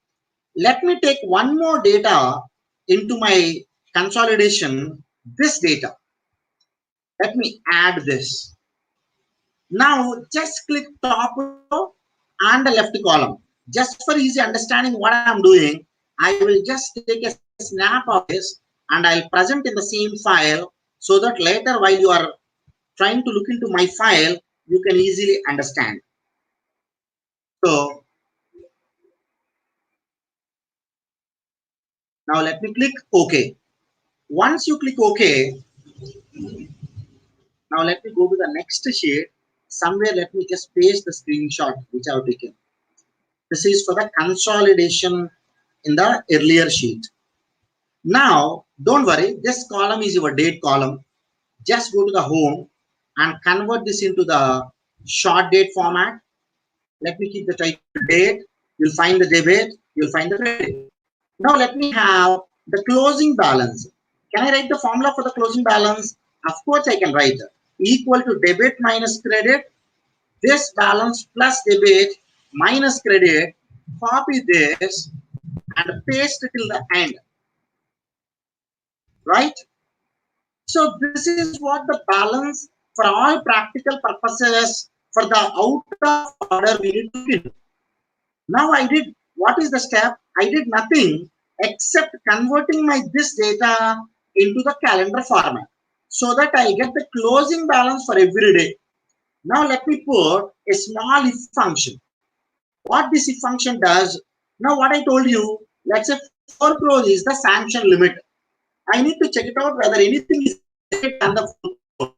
Let me take one more data into my consolidation, this data. Let me add this. Now just click top row and the left column. Just for easy understanding what I'm doing, I will just take a snap of this and I'll present in the same file, so that later while you are trying to look into my file, you can easily understand. So now let me click OK. Once you click OK, now let me go to the next sheet. Somewhere let me just paste the screenshot which I have taken. This is for the consolidation in the earlier sheet. Now, don't worry, this column is your date column. Just go to the home and convert this into the short date format. Let me keep the title date. You'll find the debit, you'll find the credit. Now let me have the closing balance. Can I write the formula for the closing balance? Of course I can write equal to debit minus credit, this balance plus debit minus credit. Copy this and paste it till the end. Right? So this is what the balance for all practical purposes for the out of order we need to do. Now I did, what is the step? I did nothing except converting my this data into the calendar format, so that I get the closing balance for every day. Now let me put a small if function. What this if function does, now what I told you, let's say 4 crores is the sanction limit. I need to check it out whether anything is than the 4 crores.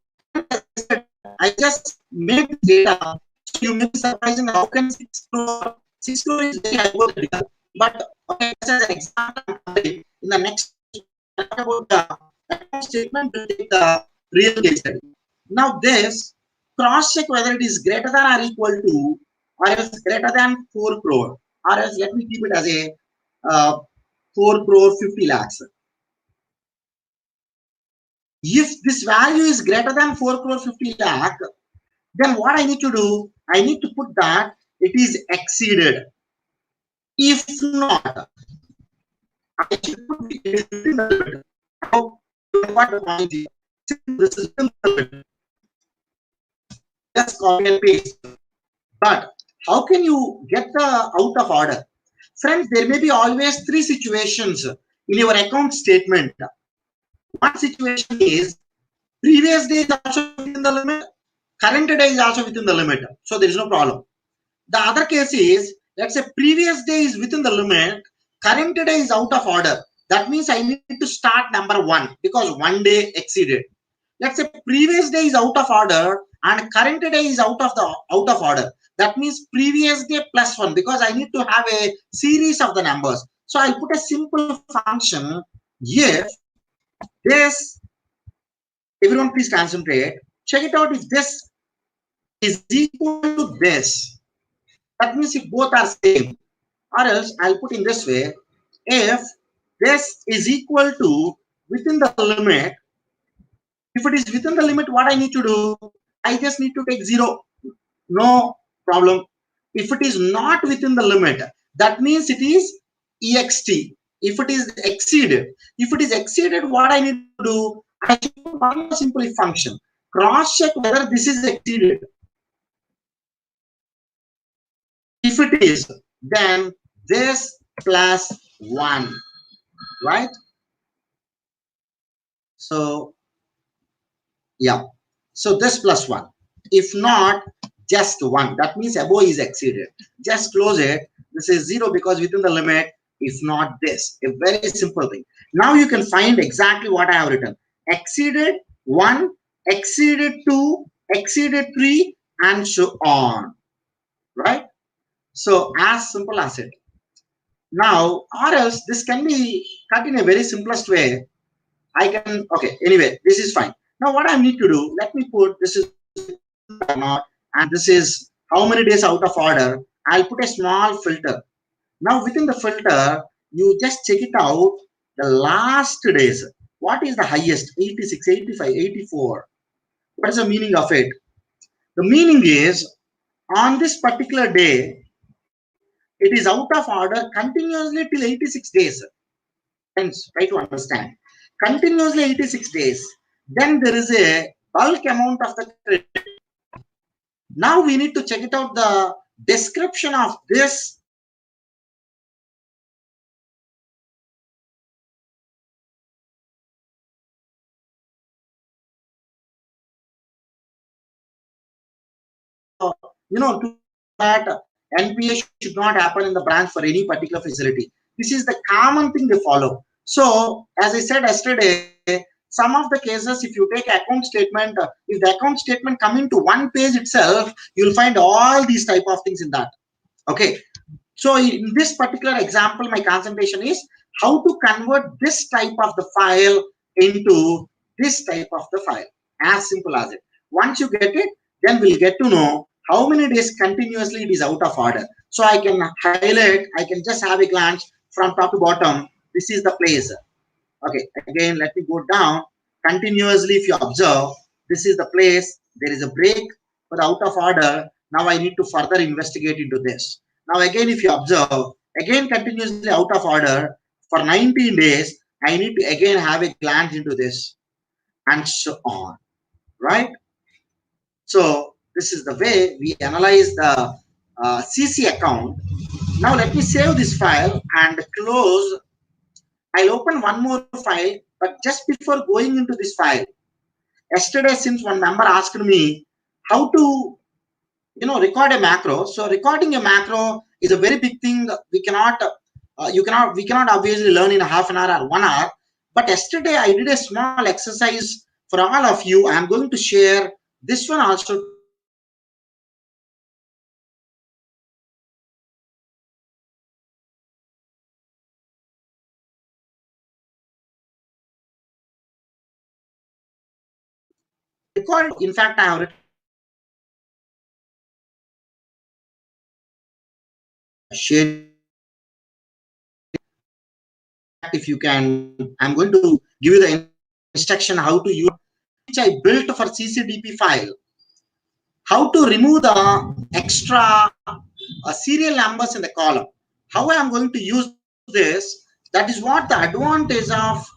I just made data. So you may be surprising how can 6 crore is very hypothetical. But okay, as an example, in the next about the account statement will take the real case study. Now this cross check whether it is greater than or equal to or else greater than 4 crore or else let me keep it as a 4 crore 50 lakhs. If this value is greater than 4 crore 50 lakh, then what I need to do, I need to put that it is exceeded. If not, I should put it is within the limit. How what the point is? This is within the limit. Just copy and paste. But how can you get the out of order? Friends, there may be always 3 situations in your account statement. One situation is previous day is also within the limit, current day is also within the limit. So there is no problem. The other case is, let's say previous day is within the limit, current day is out of order. That means I need to start number 1 because 1 day exceeded. Let's say previous day is out of order and current day is out of order. That means previous day plus 1 because I need to have a series of the numbers. So I put a simple function. If this, everyone please concentrate, check it out. If this is equal to this, that means if both are same, or else I'll put in this way, if this is equal to within the limit, if it is within the limit, what I need to do, I just need to take 0, no problem. If it is not within the limit, that means it is ext. If it is exceeded, what I need to do, I should put one simple function, cross check whether this is exceeded. If it is, then this plus 1, right? So yeah, so this plus 1. If not, just 1. That means above is exceeded. Just close it. This is 0 because within the limit. If not, this. A very simple thing. Now you can find exactly what I have written. Exceeded 1, exceeded 2, exceeded 3, and so on. Right? So as simple as it. Now, or else this can be cut in a very simplest way. I can, okay, anyway, this is fine. Now what I need to do, let me put this is not, and this is how many days out of order. I'll put a small filter. Now within the filter, you just check it out, the last days. What is the highest? 86, 85, 84. What is the meaning of it? The meaning is, on this particular day, it is out of order continuously till 86 days. Friends, try to understand. Continuously 86 days. Then there is a bulk amount of the credit. Now we need to check it out, the description of this. To that NPA should not happen in the branch for any particular facility. This is the common thing they follow. So as I said yesterday, some of the cases, if you take account statement, if the account statement come into one page itself, you'll find all these type of things in that. Okay. So in this particular example, my concentration is how to convert this type of the file into this type of the file. As simple as it. Once you get it, then we'll get to know how many days continuously it is out of order. So I can highlight, I can just have a glance from top to bottom. This is the place. Okay, again, let me go down. Continuously, if you observe, this is the place. There is a break for the out of order. Now I need to further investigate into this. Now again, if you observe, again continuously out of order for 19 days, I need to again have a glance into this and so on, right? So this is the way we analyze the CC account. Now let me save this file and close. I'll open one more file, but just before going into this file, yesterday since one member asked me how to record a macro. So recording a macro is a very big thing. We cannot obviously learn in a half an hour or 1 hour. But yesterday I did a small exercise for all of you. I am going to share This one also required. In fact, I have written share. If you can, I'm going to give you the instruction how to use, which I built for CCDP file. How to remove the extra serial numbers in the column. How I am going to use this, that is what the advantage of,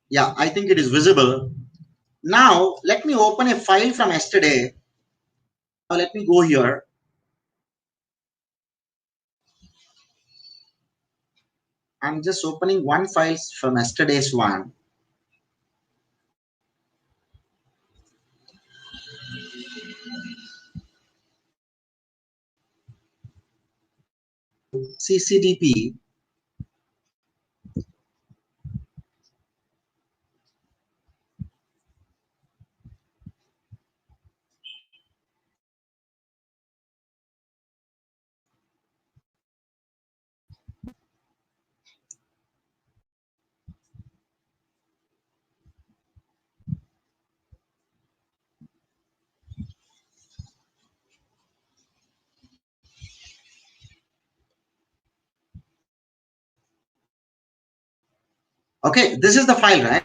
yeah, I think it is visible. Now, let me open a file from yesterday. Now, let me go here. I'm just opening one file from yesterday's one. CCDP. Okay, this is the file, right?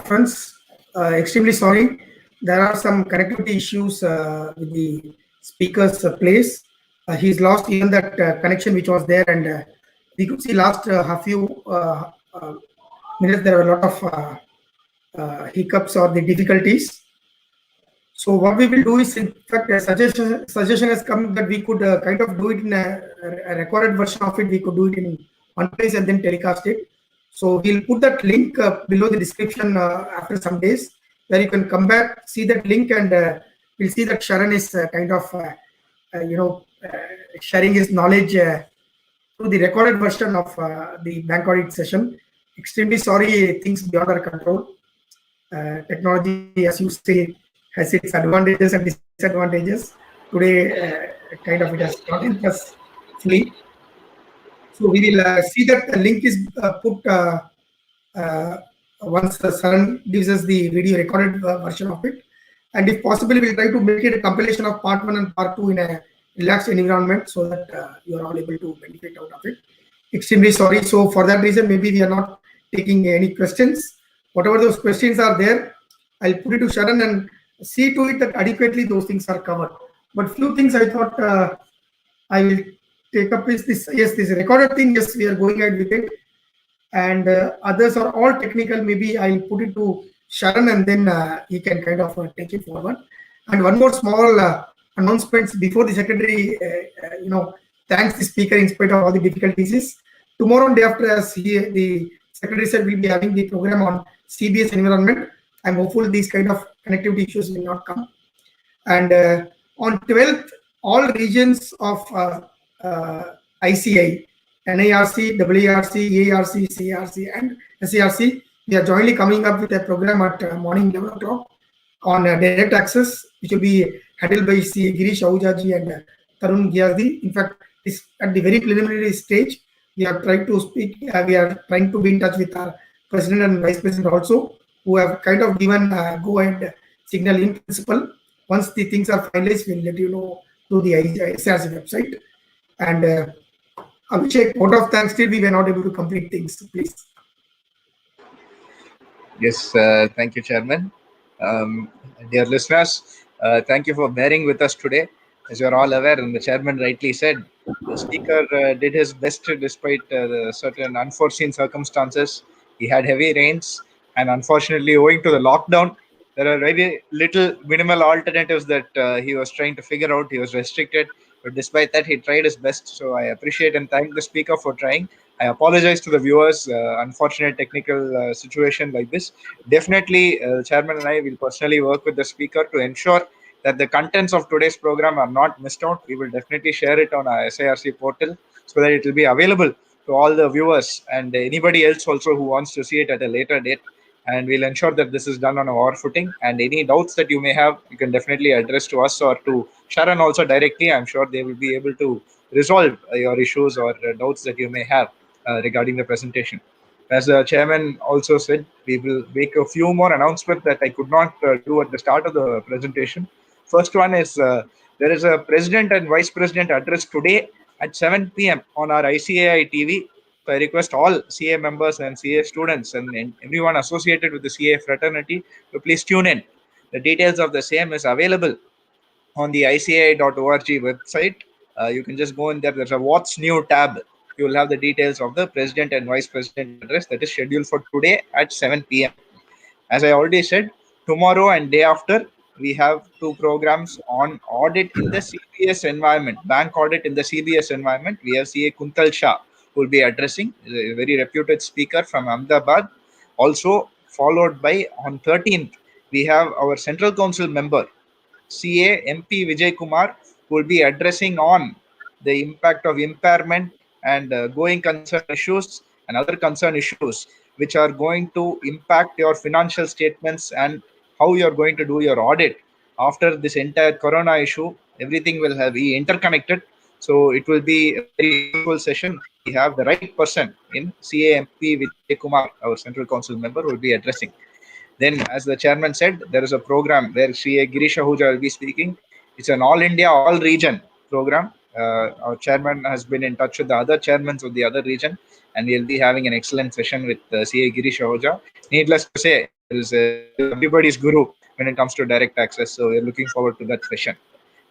Friends, extremely sorry. There are some connectivity issues with the speaker's place. He's lost even that connection which was there, and we could see last half few minutes there were a lot of hiccups or the difficulties. So what we will do is, in fact, a suggestion has come that we could kind of do it in a recorded version of it. We could do it in one place and then telecast it. So we'll put that link below the description after some days, where you can come back, see that link, and we'll see that Sharon is kind of, sharing his knowledge through the recorded version of the bank audit session. Extremely sorry, things beyond our control. Technology, as you say, has its advantages and disadvantages. Today, kind of it has not helped us fully. So we will see that the link is put once Saran gives us the video recorded version of it. And if possible, we'll try to make it a compilation of part 1 and part 2 in a relaxed environment so that you are all able to benefit out of it. Extremely sorry. So for that reason, maybe we are not taking any questions. Whatever those questions are there, I'll put it to Sharon and see to it that adequately those things are covered. But few things I thought I will take up is this. Yes, this recorded thing. Yes, we are going ahead with it. And others are all technical. Maybe I'll put it to Sharon and then he can kind of take it forward. And one more small announcements before the secretary, thanks the speaker in spite of all the difficulties. Is tomorrow and day after, as the secretary said, we'll be having the program on CBS environment. I'm hopeful these kind of connectivity issues will not come. And on 12th, all regions of ICI, NIRC, WARC, ARC, CRC, and SARC, we are jointly coming up with a program at morning 11 o'clock on direct access, which will be handled by C. Girish Ahujaji and Tarun Gyardi. In fact, this at the very preliminary stage, we are trying to speak, we are trying to be in touch with our president and vice president also, who have kind of given go ahead signal in principle. Once the things are finalized, we'll let you know through the SRC website. And Abhishek, vote of thanks, still we were not able to complete things, please. Yes, thank you, Chairman. Dear listeners, thank you for bearing with us today. As you're all aware, and the Chairman rightly said, the speaker did his best despite the certain unforeseen circumstances. He had heavy rains, and unfortunately, owing to the lockdown, there are very little minimal alternatives that he was trying to figure out. He was restricted, but despite that, he tried his best. So I appreciate and thank the speaker for trying. I apologize to the viewers. Unfortunate technical situation like this. Definitely, the chairman and I will personally work with the speaker to ensure that the contents of today's program are not missed out. We will definitely share it on our SIRC portal so that it will be available to all the viewers and anybody else also who wants to see it at a later date. And we'll ensure that this is done on our footing. And any doubts that you may have, you can definitely address to us or to Sharon also directly. I'm sure they will be able to resolve your issues or doubts that you may have regarding the presentation. As the chairman also said, we will make a few more announcements that I could not do at the start of the presentation. First one is there is a president and vice president address today at 7 p.m. on our ICAI TV. So I request all CA members and CA students and everyone associated with the CA fraternity to please tune in. The details of the same is available on the ICAI.org website. You can just go in there. There's a What's New tab. You will have the details of the president and vice president address that is scheduled for today at 7 p.m. As I already said, tomorrow and day after, we have two programs on audit in the CBS environment, bank audit in the CBS environment. We have CA Kuntal Shah, who will be addressing, a very reputed speaker from Ahmedabad. Also, followed by on 13th, we have our Central Council member, CA MP Vijay Kumar, who will be addressing on the impact of impairment and going concern issues and other concern issues which are going to impact your financial statements and how you're going to do your audit after this entire corona issue. Everything will be interconnected, so it will be a very useful session that we have the right person in CAMP Vijay Kumar, our Central Council member, will be addressing. Then, as the chairman said, there is a program where Sri Girish Ahuja will be speaking. It's an all India, all region program. Our chairman has been in touch with the other chairmen of the other region, and we'll be having an excellent session with CA Girish Ahuja. Needless to say, he is everybody's guru when it comes to direct access. So we're looking forward to that session.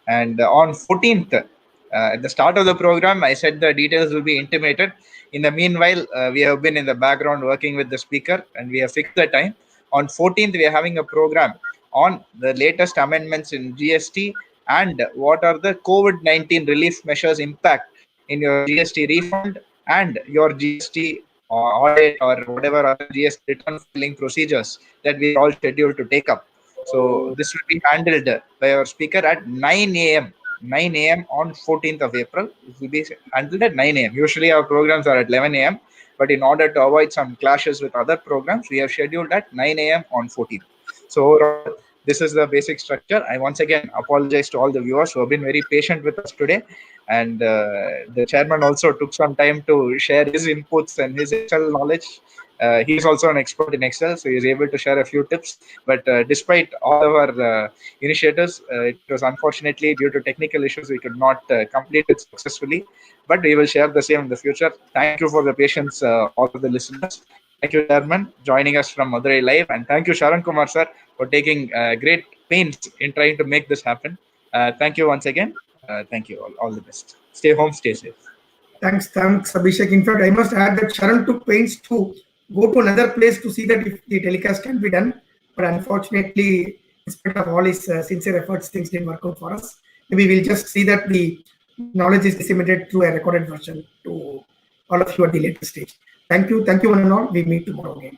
And on 14th, at the start of the program, I said the details will be intimated. In the meanwhile, we have been in the background working with the speaker, and we have fixed the time. On 14th, we are having a program on the latest amendments in GST and what are the COVID-19 relief measures impact in your GST refund and your GST audit or whatever other GST return filing procedures that we are all scheduled to take up. So this will be handled by our speaker at 9 a.m. 9 a.m. on 14th of April. It will be handled at 9 a.m. Usually our programs are at 11 a.m. But in order to avoid some clashes with other programs, we have scheduled at 9 a.m. on 14th. So overall, this is the basic structure. I once again apologize to all the viewers who have been very patient with us today. And the chairman also took some time to share his inputs and his Excel knowledge. He is also an expert in Excel, so he is able to share a few tips. But despite all of our initiators, it was unfortunately due to technical issues we could not complete it successfully. But we will share the same in the future. Thank you for the patience, all of the listeners. Thank you, Chairman, joining us from Madurai Live. And thank you, Saran Kumar, sir, for taking great pains in trying to make this happen. Thank you once again. Thank you all the best. Stay home, stay safe. Thanks, Abhishek. In fact, I must add that Sharon took pains to go to another place to see that if the telecast can be done. But unfortunately, in spite of all his sincere efforts, things didn't work out for us. Maybe we'll just see that the knowledge is disseminated through a recorded version to all of you at the later stage. Thank you one and all. We meet tomorrow again.